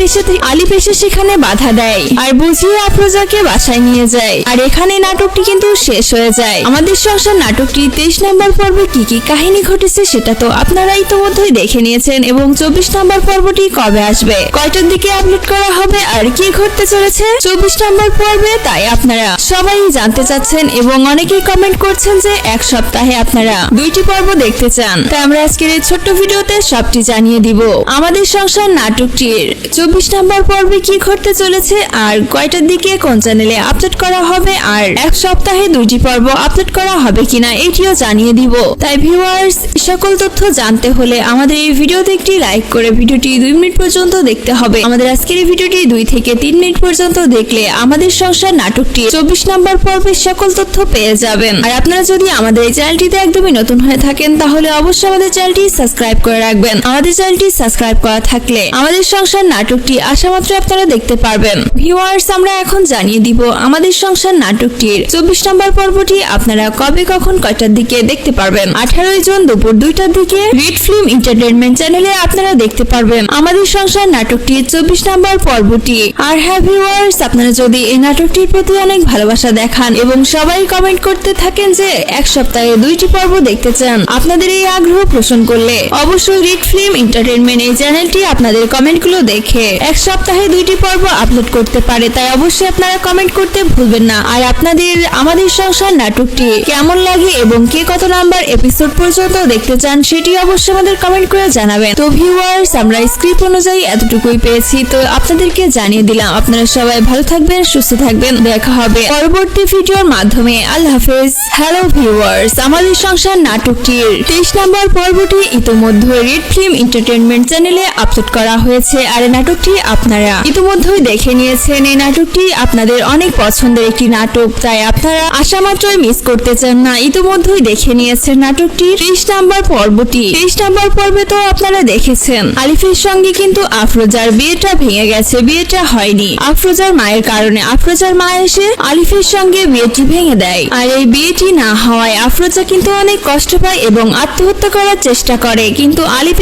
এসে সেখানে বাধা দেয় আর বুঝিয়ে আফরোজাকে বাসায় নিয়ে যায়। আর এখানে নাটকটি কিন্তু শেষ হয়ে যায়। আমাদের সংসার নাটকটি 23 নম্বর পর্বে কি কি কাহিনী ঘটেছে সেটা তো আপনারা ইতিমধ্যেই দেখে নিয়েছেন এবং 24 নম্বর পর্বটি কবে আসবে, কয়টার দিকে আপলোড করা হবে আর কি ঘটতে চলেছে 24 নম্বর পর্বে, তাই আপনারা সবাই জানতে চাচ্ছেন এবং অনেকেই কমেন্ট করছেন যে এক সপ্তাহে আপনারা 2টি পর্ব দেখতে চান। তাই আমরা আজকের এই ছোট্ট ভিডিওতে সবটি জানিয়ে দিব। আমাদের সংসার নাটকটির 24 নম্বর পর্বে কি ঘটতে চলেছে আর কয়টার দিকে কোন চ্যানেলে আপলোড করা হবে আর এক সপ্তাহে 2টি পর্ব আপলোড করা হবে কিনা এটিও জানিয়ে দিব। তাই ভিউয়ার্স, সকল তথ্য জানতে হলে আমাদের এই ভিডিওতে একটি লাইক করে ভিডিওটি 2 মিনিট পর্যন্ত দেখতে হবে। আমাদের আজকের এই ভিডিওটি 2 থেকে 3 মিনিট পর্যন্ত দেখলে আমাদের সংসার নাটকটি 24 নম্বর পর্বের সকল তথ্য পেয়ে যাবেন। আর আপনারা যদি আমাদের এই চ্যানেলটিতে একদমই নতুন হয়ে থাকেন তাহলে অবশ্যই আমাদের চ্যানেলটি সাবস্ক্রাইব করে রাখবেন। আমাদের চ্যানেলটি সাবস্ক্রাইব করা থাকলে আমাদের সংসার নাটকটি আসামাত্র আপনারা দেখতে পারবেন। ভিউয়ার্স, আমরা এখন জানিয়ে দিব আমাদের সংসার নাটকটির 24 নম্বর পর্বটি আপনারা কবে কখন কয়টার দিকে দেখতে পারবেন। 18 জুন দুপুর 2টার দিকে রেড ফিল্ম এন্টারটেইনমেন্ট চ্যানেলে আপনারা দেখতে পারবেন আমাদের সংসার নাটকটির 24 নম্বর পর্বটি। আর হ্যাঁ ভিউয়ার্স, আপনারা যদি এই নাটকটির প্রতি অনেক ভালোবাসা দেখান এবং সবাই কমেন্ট করতে থাকেন যে এক সপ্তাহে 2টি পর্ব দেখতে চান, আপনাদের এই আগ্রহ পোষণ করলে অবশ্যই রেড ফিল্ম এন্টারটেইনমেন্ট এই চ্যানেলটি আপনাদের কমেন্টগুলো দেখে এক সপ্তাহে 2টি পর্ব আপলোড করতে পারে। তাই অবশ্যই আপনারা কমেন্ট করতে ভুলবেন না। আর আপনাদের আমাদের সংসার নাটকটি কেমন লাগে এবং কে কত নাম্বার এপিসোড পর্যন্ত দেখতে চান সেটি অবশ্যই আমাদের কমেন্ট করে জানাবেন। তো ভিউয়ার্স, আমরা স্ক্রিপ্ট অনুযায়ী এতটুকুই পেয়েছি, তো আপনাদেরকে জানিয়ে দিলাম। আপনারা সবাই ভালো থাকবেন, সুস্থ থাকবেন, দেখা হবে পরবর্তী ভিডিওর মাধ্যমে। আল্লাহ হাফেজ। হ্যালো ভিউয়ার্স, আমাদের সংসার নাটকটির 23 নম্বর পর্বটি ইতিমধ্যে রেড ফিল্ম এন্টারটেইনমেন্ট চ্যানেলে আপলোড করা হয়েছে। আর এই নাটকটি আপনারা ইতিমধ্যেই দেখে নিয়েছেন। এই নাটকটি আপনাদের অনেক পছন্দের একটি নাটক, তাই আপনারা আশা মাত্রই মিস করতে চান না। ইতিমধ্যেই দেখে নিয়েছেন নাটকটি 23 নম্বর পর্বটি। 23 নম্বর পর্বে তো আপনারা দেখেছেন আলিফের সঙ্গে কিন্তু আফরোজার বিয়েটা ভেঙে গেছে, বিয়েটা হয়নি আফরোজার মায়ের কারণে। আফরোজার মা এসে আলিফের সঙ্গে বিয়েটি ভেঙে দেয়। আর এই বিয়েটি না হওয়ায় আফরোজা কিন্তু অনেক কষ্ট পায় এবং আত্মহত্যা করার চেষ্টা করে, কিন্তু আলিফ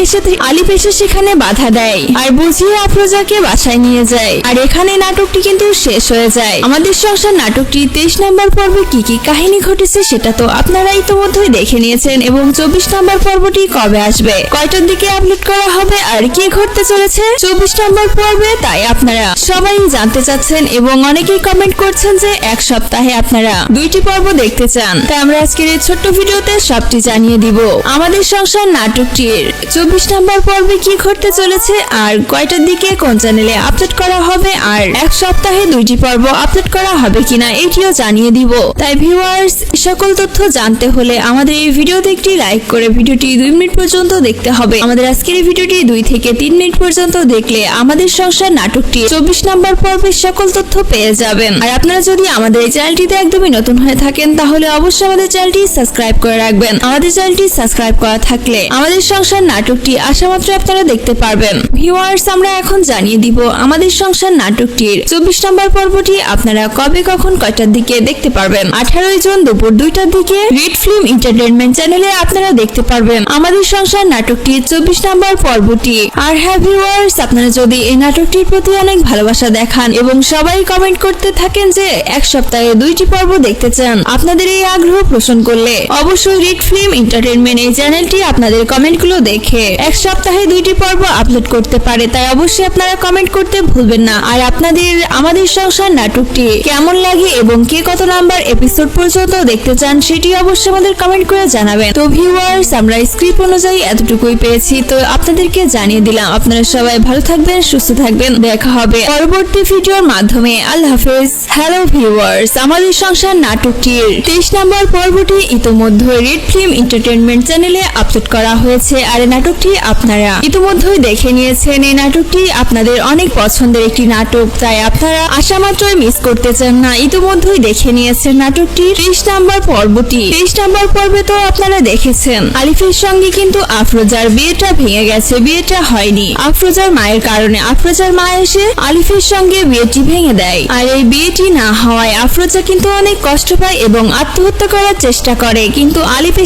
এসে সেখানে বাধা দেয় আর বুঝিয়ে আফরোজাকে বাসায় নিয়ে যায়। আর এখানে নাটকটি কিন্তু শেষ হয়ে যায়। আমাদের আমাদের সংসার নাটকটি 23 নম্বর পর্বে কি কি কাহিনী ঘটেছে সেটা তো আপনারা ইতিমধ্যেই দেখে নিয়েছেন এবং 24 নম্বর পর্বটি কবে আসবে, কয়টার দিকে আপলোড করা হবে আর কি ঘটতে চলেছে 24 নম্বর পর্বে, তাই আপনারা সবাই জানতে চাচ্ছেন এবং অনেকেই কমেন্ট করছেন যে এক সপ্তাহে আপনারা 2টি পর্ব দেখতে চান। তাই আমরা আজকের এই ছোট্ট ভিডিওতে সবটি জানিয়ে দিব। আমাদের সংসার নাটকটির 24 নম্বর পর্বে কি ঘটতে চলেছে আর কয়টার দিকে কোন চ্যানেলে আপলোড করা হবে আর এক সপ্তাহে 2টি পর্ব আপলোড করা হবে কিনা এটিও জানিয়ে দিব। তাই ভিউয়ার্স, সকল তথ্য জানতে হলে আমাদের এই ভিডিওতে একটি লাইক করে ভিডিওটি 2 মিনিট পর্যন্ত দেখতে হবে। আমাদের আজকের এই ভিডিওটি 2 থেকে 3 মিনিট পর্যন্ত দেখলে আমাদের সংসার নাটকটি 24 নম্বর পর্বের সকল তথ্য পেয়ে যাবেন। আর আপনারা যদি আমাদের এই চ্যানেলটিতে একদমই নতুন হয়ে থাকেন তাহলে অবশ্যই আমাদের চ্যানেলটি সাবস্ক্রাইব করে রাখবেন। আমাদের চ্যানেলটি সাবস্ক্রাইব করা থাকলে আমাদের সংসার নাটকটি আসামাত্র আপনারা দেখতে পারবেন। ভিউয়ার্স, আমরা এখন জানিয়ে দিব আমাদের সংসার নাটকটির 24 নম্বর পর্বটি আপনারা কবে কখন কয়টার দিকে দেখতে পারবেন। 18 জুন দুপুর 2টার দিকে রেড ফিল্ম এন্টারটেইনমেন্ট চ্যানেলে আপনারা দেখতে পারবেন আমাদের সংসার নাটকটির 24 নম্বর পর্বটি। আর হ্যাঁ ভিউয়ার্স, আপনারা যদি এই নাটকটির প্রতি অনেক ভালোবাসা দেখান এবং সবাই কমেন্ট করতে থাকেন যে এক সপ্তাহে 2টি পর্ব দেখতে চান, আপনাদের এই আগ্রহ পোষণ করলে অবশ্যই রেড ফিল্ম এন্টারটেইনমেন্ট এই চ্যানেলটি আপনাদের কমেন্টগুলো দেখে এক সপ্তাহে 2টি পর্ব আপলোড করতে পারে। তাই অবশ্যই আপনারা কমেন্ট করতে ভুলবেন না। আর আপনাদের আমাদের সংসার নাটকটি কেমন লাগে এবং কে কত নাম্বার এপিসোড পর্যন্ত দেখতে চান সেটি অবশ্যই আমাদের কমেন্ট করে জানাবেন। তো ভিউয়ার্স, আমরা স্ক্রিপ্ট অনুযায়ী এতটুকুই পেয়েছি, তো আপনাদেরকে জানিয়ে দিলাম। আপনারা সবাই ভালো থাকবেন, সুস্থ থাকবেন, দেখা হবে পরবর্তী ভিডিওর মাধ্যমে। আল্লাহ হাফেজ। হ্যালো ভিউয়ার্স, আমাদের সংসার নাটকটির 23 নম্বর পর্বটি ইতিমধ্যে রেড ফিল্ম এন্টারটেইনমেন্ট চ্যানেলে আপলোড করা হয়েছে। আর এই নাটকটি আপনারা ইতিমধ্যেই দেখে নিয়েছেন। এই নাটকটি আপনাদের অনেক পছন্দের একটি নাটক, তাই আপনারা আশা মাত্রই মিস করতে চান না। ইতিমধ্যেই দেখে নিয়েছেন নাটকটি 23 নম্বর পর্বটি। 23 নম্বর পর্বে তো আপনারা দেখেছেন আলিফের সঙ্গে কিন্তু আফরোজার বিয়েটা ভেঙে গেছে, বিয়েটা হয়নি আফরোজার মায়ের কারণে। আফরোজার মা এসে আলিফের সঙ্গে বিয়েটি ভেঙে দেয়। আর এই বিয়েটি না হওয়ায় আফরোজা কিন্তু অনেক কষ্ট পায় এবং আত্মহত্যা করার চেষ্টা করে, কিন্তু আলিফ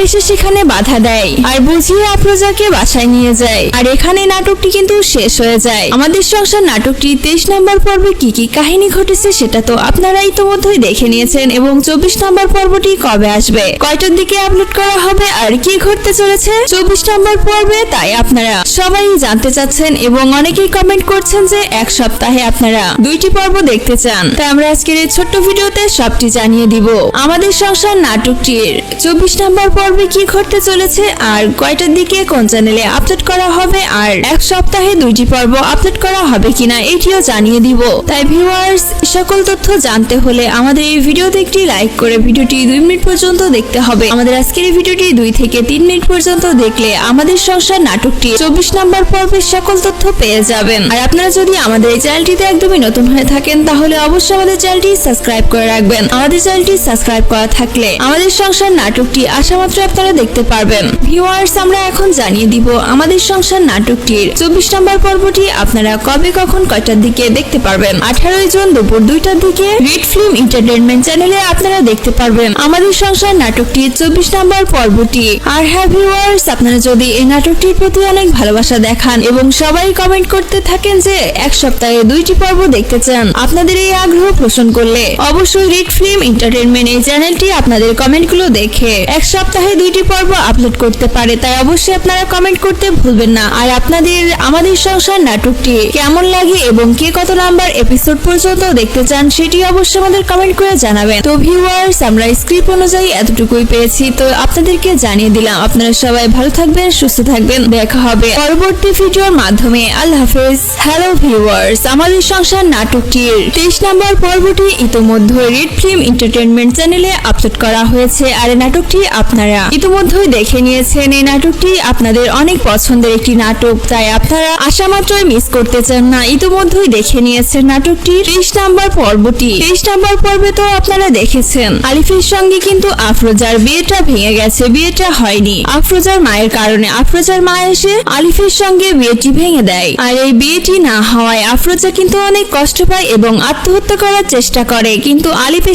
এসে সেখানে বাধা দেয় আর বুঝিয়ে আফরোজাকে বাসায় নিয়ে যায়। আর এখানে নাটকটি কিন্তু শেষ হয়ে যায়। আমাদের সংসার নাটকটি 23 নম্বর পর্বে কি কি কাহিনী ঘটেছে সেটা তো আপনারা ইতিমধ্যেই দেখে নিয়েছেন এবং 24 নম্বর পর্বটি কবে আসবে, কয়টার দিকে আপলোড করা হবে আর কি ঘটতে চলেছে 24 নম্বর পর্বে, তাই আপনারা সবাই জানতে চাচ্ছেন এবং অনেকেই কমেন্ট করছেন যে এক সপ্তাহে আপনারা 2টি পর্ব দেখতে চান। তাই আমরা আজকের এই ছোট্ট ভিডিওতে সবটি জানিয়ে দিব। আমাদের সংসার নাটকটির 24 নম্বর পর্বে কি ঘটতে চলেছে আর কয়টার দিকে কোন চ্যানেলে আপলোড করা হবে আর এক সপ্তাহে 2টি পর্ব আপলোড করা হবে কিনা এটিও জানিয়ে দিব। তাই ভিউয়ার্স, সকল তথ্য জানতে হলে আমাদের এই ভিডিওতে একটি লাইক করে ভিডিওটি 2 মিনিট পর্যন্ত দেখতে হবে। আমাদের আজকের এই ভিডিওটি 2 থেকে 3 মিনিট পর্যন্ত দেখলে আমাদের সংসার নাটকটি 24 নম্বর পর্বের সকল তথ্য পেয়ে যাবেন। আর আপনারা যদি আমাদের এই চ্যানেলটিতে একদমই নতুন হয়ে থাকেন তাহলে অবশ্যই আমাদের চ্যানেলটি সাবস্ক্রাইব করে রাখবেন। আমাদের চ্যানেলটি সাবস্ক্রাইব করা থাকলে আমাদের সংসার নাটকটি আসামাত্র আপনারা দেখতে পারবেন। ভিউয়ার্স, আমরা এখন জানিয়ে দিব আমাদের সংসার নাটকটির 24 নম্বর পর্বটি আপনারা কবে কখন কয়টার দিকে দেখতে পারবেন। 18 জুন দুপুর 2টার দিকে রেড ফিল্ম এন্টারটেইনমেন্ট চ্যানেলে আপনারা দেখতে পারবেন আমাদের সংসার নাটকটির 24 নম্বর পর্বটি। আর হ্যাঁ ভিউয়ার্স, আপনারা যদি এই নাটকটির প্রতি অনেক ভালোবাসা দেখান এবং সবাই কমেন্ট করতে থাকেন যে এক সপ্তাহে 2টি পর্ব দেখতে চান, আপনাদের এই আগ্রহ পোষণ করলে অবশ্যই রেড ফিল্ম এন্টারটেইনমেন্ট এই চ্যানেলটি আপনাদের কমেন্টগুলো দেখে এক সপ্তাহে 2টি পর্ব আপলোড করতে পারে। তাই অবশ্যই আপনারা কমেন্ট করতে ভুলবেন না। আর আপনাদের আমাদের সংসার নাটকটি কেমন লাগে এবং কে কত নাম্বার এপিসোড পর্যন্ত দেখতে চান সেটি অবশ্যই আমাদের কমেন্ট করে জানাবেন। তো ভিউয়ার্স, আমরা স্ক্রিপ্ট অনুযায়ী এতটুকুই পেয়েছি, তো আপনাদেরকে জানিয়ে দিলাম। আপনারা সবাই ভালো থাকবেন, সুস্থ থাকবেন, দেখা হবে পরবর্তী ভিডিওর মাধ্যমে। আল্লাহ হাফেজ। হ্যালো ভিউয়ার্স, আমাদের সংসার নাটকটির 23 নম্বর পর্বটি ইতিমধ্যে রেড ফিল্ম এন্টারটেইনমেন্ট চ্যানেলে আপলোড করা হয়েছে। আর এই নাটকটি আপনারা ইতিমধ্যেই দেখে নিয়েছেন। এই নাটকটি আপনাদের অনেক পছন্দের একটি নাটক, তাই আপনারা আশা মাত্রই মিস করতে চান না। ইতিমধ্যেই দেখে নিয়েছেন নাটকটি 23 নম্বর পর্বটি। 23 নম্বর পর্বে তো আপনারা দেখেছেন আলিফের সঙ্গে কিন্তু আফরোজার বিয়েটা ভেঙে গেছে, বিয়েটা হয়নি আফরোজার মায়ের কারণে। আফরোজার মা এসে আলিফের সঙ্গে বিয়েটি ভেঙে দেয়। আর এই বিয়েটি না হওয়ায় আফরোজা কিন্তু অনেক কষ্ট পায় এবং আত্মহত্যা করার চেষ্টা করে, কিন্তু আলিফ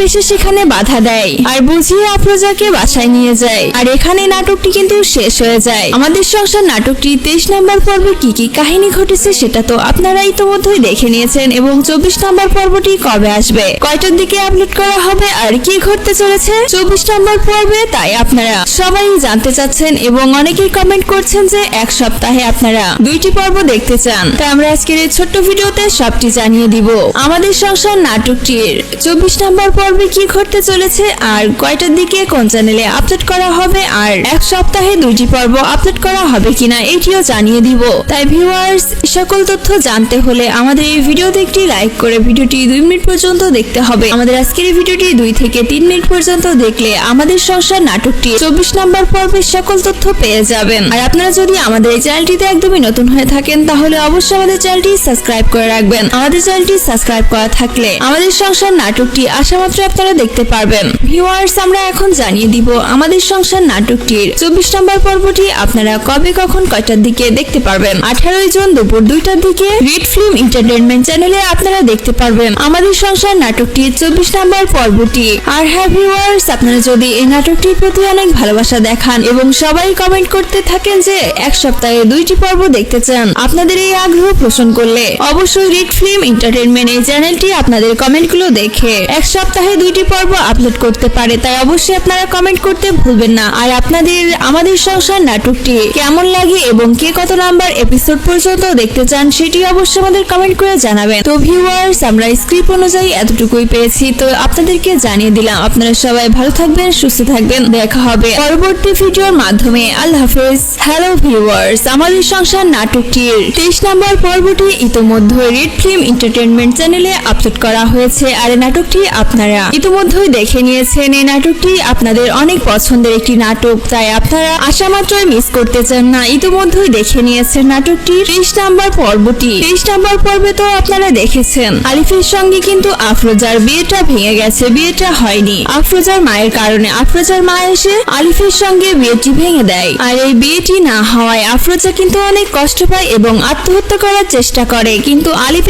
এসে সেখানে বাধা দেয় আর বুঝিয়ে আফরোজাকে বাসায় নিয়ে যায়। আর এখানে নাটকটি কিন্তু শেষ হয়ে যায়। আমাদের সংসার নাটকটি 23 নম্বর পর্বে কি কি কাহিনী ঘটেছে সেটা তো আপনারা ইতিমধ্যেই দেখে নিয়েছেন এবং 24 নম্বর পর্বটি কবে আসবে, কয়টার দিকে আপলোড করা হবে আর কি ঘটতে চলেছে 24 নম্বর পর্বে, তাই আপনারা সবাই জানতে চাচ্ছেন এবং অনেকেই কমেন্ট করছেন যে এক সপ্তাহে আপনারা 2টি পর্ব দেখতে চান। তাই আমরা আজকের এই ছোট্ট ভিডিওতে সবটি জানিয়ে দিব। আমাদের সংসার নাটকটির 24 নম্বর পর্বে কি ঘটতে চলেছে আর কয়টার দিকে কোন চ্যানেলে আপলোড করা হবে আর এক সপ্তাহে 2টি পর্ব আপলোড করা হবে কিনা এটিও জানিয়ে দিব। তাই ভিউয়ার্স, সকল তথ্য জানতে হলে আমাদের এই ভিডিওতে একটি লাইক করে ভিডিওটি 2 মিনিট পর্যন্ত দেখতে হবে। আমাদের আজকের এই ভিডিওটি 2 থেকে 3 মিনিট পর্যন্ত দেখলে আমাদের সংসার নাটকটি 24 নম্বর পর্বের সকল তথ্য পেয়ে যাবেন। আর আপনারা যদি আমাদের এই চ্যানেলটিতে একদমই নতুন হয়ে থাকেন তাহলে অবশ্যই আমাদের চ্যানেলটি সাবস্ক্রাইব করে রাখবেন। আমাদের চ্যানেলটি সাবস্ক্রাইব করা থাকলে আমাদের সংসার নাটকটি আসামাত্র আপনারা দেখতে পারবেন। ভিউয়ার্স, আমরা এখন জানিয়ে দিব আমাদের সংসার নাটকটির 24 নম্বর পর্বটি আপনারা কবে কখন কয়টার দিকে দেখতে পারবেন। 18 জুন দুপুর 2টার দিকে রেড ফিল্ম এন্টারটেইনমেন্ট চ্যানেলে আপনারা দেখতে পারবেন আমাদের সংসার নাটকটির 24 নম্বর পর্বটি। আর হ্যাঁ ভিউয়ার্স, আপনারা যদি এই নাটকটির প্রতি অনেক ভালোবাসা দেখান এবং সবাই কমেন্ট করতে থাকেন যে এক সপ্তাহে 2টি পর্ব দেখতে চান, আপনাদের এই আগ্রহ পোষণ করলে অবশ্যই রেড ফিল্ম এন্টারটেইনমেন্ট এই চ্যানেলটি আপনাদের কমেন্টগুলো দেখে এক সপ্তাহে 2টি পর্ব আপলোড করতে পারে। তাই অবশ্যই আপনারা কমেন্ট করতে ভুলবেন না। আর আপনাদের আমাদের সংসার নাটকটি কেমন লাগে এবং কে কত নাম্বার এপিসোড পর্যন্ত দেখতে চান সেটি অবশ্যই আমাদের কমেন্ট করে জানাবেন। তো ভিউয়ার্স, আমরা স্ক্রিপ্ট অনুযায়ী এতটুকুই পেয়েছি, তো আপনাদেরকে জানিয়ে দিলাম। আপনারা সবাই ভালো থাকবেন, সুস্থ থাকবেন, দেখা হবে পরবর্তী ভিডিওর মাধ্যমে। আল্লাহ হাফেজ। হ্যালো ভিউয়ার্স, আমাদের সংসার নাটকটির 23 নম্বর পর্বটি ইতোমধ্যে রেড ফিল্ম এন্টারটেইনমেন্ট চ্যানেলে আপলোড করা হয়েছে। আর এই নাটকটি আপনারা ইতোমধ্যেই দেখে নিয়েছেন। এই নাটকটি আপনাদের অনেক পছন্দের একটি নাটক, তাই আপনারা আশা মাত্রই মিস করতে চান না। ইতোমধ্যেই দেখে নিয়েছেন নাটকটি 23 নম্বর পর্বটি। 23 নম্বর পর্বে তো আপনারা দেখেছেন আলিফের সঙ্গে কিন্তু আফরোজার বিয়েটা ভেঙে গেছে, বিয়েটা হয়নি আফরোজার মায়ের কারণে। আফরোজার মা এসে আলিফের সঙ্গে বিয়েটি ভেঙে দেয়। আর এই বিয়েটি না হওয়ায় আফরোজা কিন্তু অনেক কষ্ট পায় এবং আত্মহত্যা করার চেষ্টা করে, কিন্তু আলিফ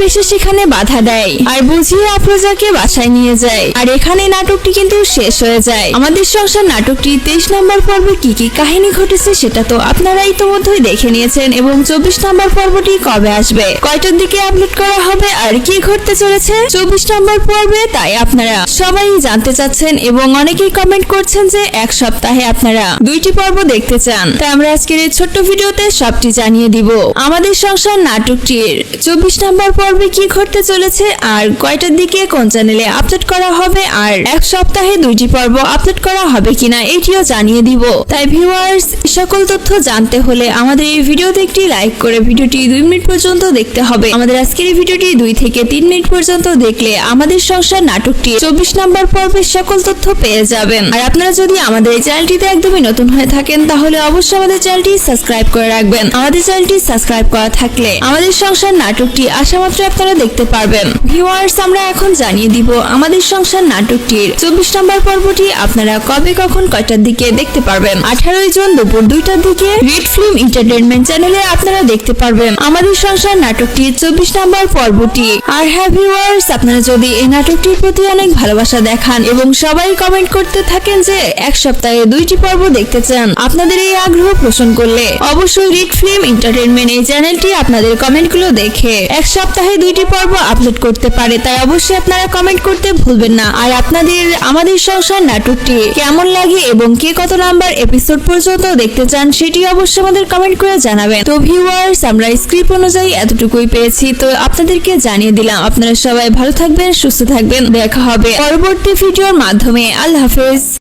এসে সেখানে বাধা দেয় আর বুঝিয়ে আফরোজাকে বাসায় নিয়ে যায়। আর এখানে নাটকটি কিন্তু শেষ হয়ে যায়। আমাদের সংসার নাটকটি 23 নম্বর পর্বে কি কি কাহিনী ঘটেছে সেটা তো আপনারা ইতোমধ্যেই দেখে নিয়েছেন এবং 24 নম্বর পর্বটি কবে আসবে, কয়টার দিকে আপলোড করা হবে আর কি ঘটতে চলেছে 24 নম্বর পর্বে, তাই আপনারা সবাই জানতে চাচ্ছেন এবং অনেকেই কমেন্ট করছেন যে এক সপ্তাহে আপনারা 2টি পর্ব দেখতে চান। তাই আমরা আজকের এই ছোট্ট ভিডিওতে সবটি জানিয়ে দিব। আমাদের সংসার নাটকটির 24 নম্বর পর্বে কি ঘটতে চলেছে আর কয়টার দিকে কোন চ্যানেলে আপলোড করা হবে আর এক সপ্তাহে 2টি পর্ব আপলোড করা হবে কিনা এটিও জানিয়ে দিব। তাই ভিউয়ার্স, সকল তথ্য জানতে হলে আমাদের এই ভিডিওতে একটি লাইক করে ভিডিওটি 2 মিনিট পর্যন্ত দেখতে হবে। আমাদের আজকের এই ভিডিওটি 2 থেকে 3 মিনিট পর্যন্ত দেখলে আমাদের সংসার নাটকটি 24 নম্বর পর্বের সকল তথ্য পেয়ে যাবেন। আর আপনারা যদি আমাদের এই চ্যানেলটিতে একদমই নতুন হয়ে থাকেন তাহলে অবশ্যই আমাদের চ্যানেলটি সাবস্ক্রাইব করে রাখবেন। আমাদের চ্যানেলটি সাবস্ক্রাইব করা থাকলে আমাদের সংসার নাটকটি আসামাত্র আপনারা দেখতে পারবেন। ভিউয়ার্স, আমরা এখন জানিয়ে দিব আমাদের সংসার নাটকটির 24 নম্বর পর্বটি আপনারা কবে কখন কয়টার দিকে দেখতে পারবেন। 18 জুন দুপুর 2টার দিকে রেড ফিল্ম এন্টারটেইনমেন্ট চ্যানেলে আপনারা দেখতে পারবেন আমাদের সংসার নাটকটির 24 নম্বর পর্বটি। আর হ্যাঁ ভিউয়ার্স, আপনারা যদি এই নাটকটির প্রতি অনেক ভালোবাসা দেখান এবং সবাই কমেন্ট করতে থাকেন যে এক সপ্তাহে 2টি পর্ব দেখতে চান, আপনাদের এই আগ্রহ পোষণ করলে অবশ্যই রেড ফিল্ম এন্টারটেইনমেন্ট এই চ্যানেলটি আপনাদের কমেন্টগুলো দেখে এক সপ্তাহে 2টি পর্ব আপলোড করতে পারে। তাই অবশ্যই আপনারা কমেন্ট করতে ভুলবেন না। আর আপনাদের আমাদের সংসার নাটকটি কেমন লাগে এবং কে কত নাম্বার এপিসোড পর্যন্ত দেখতে চান সেটি অবশ্যই আমাদের কমেন্ট করে জানাবেন। তো ভিউয়ার্স, আমরা স্ক্রিপ্ট অনুযায়ী এতটুকুই পেয়েছি, তো আপনাদেরকে জানিয়ে দিলাম। আপনারা সবাই ভালো থাকবেন, সুস্থ থাকবেন, দেখা হবে পরবর্তী ভিডিওর মাধ্যমে। আল্লাহ হাফেজ।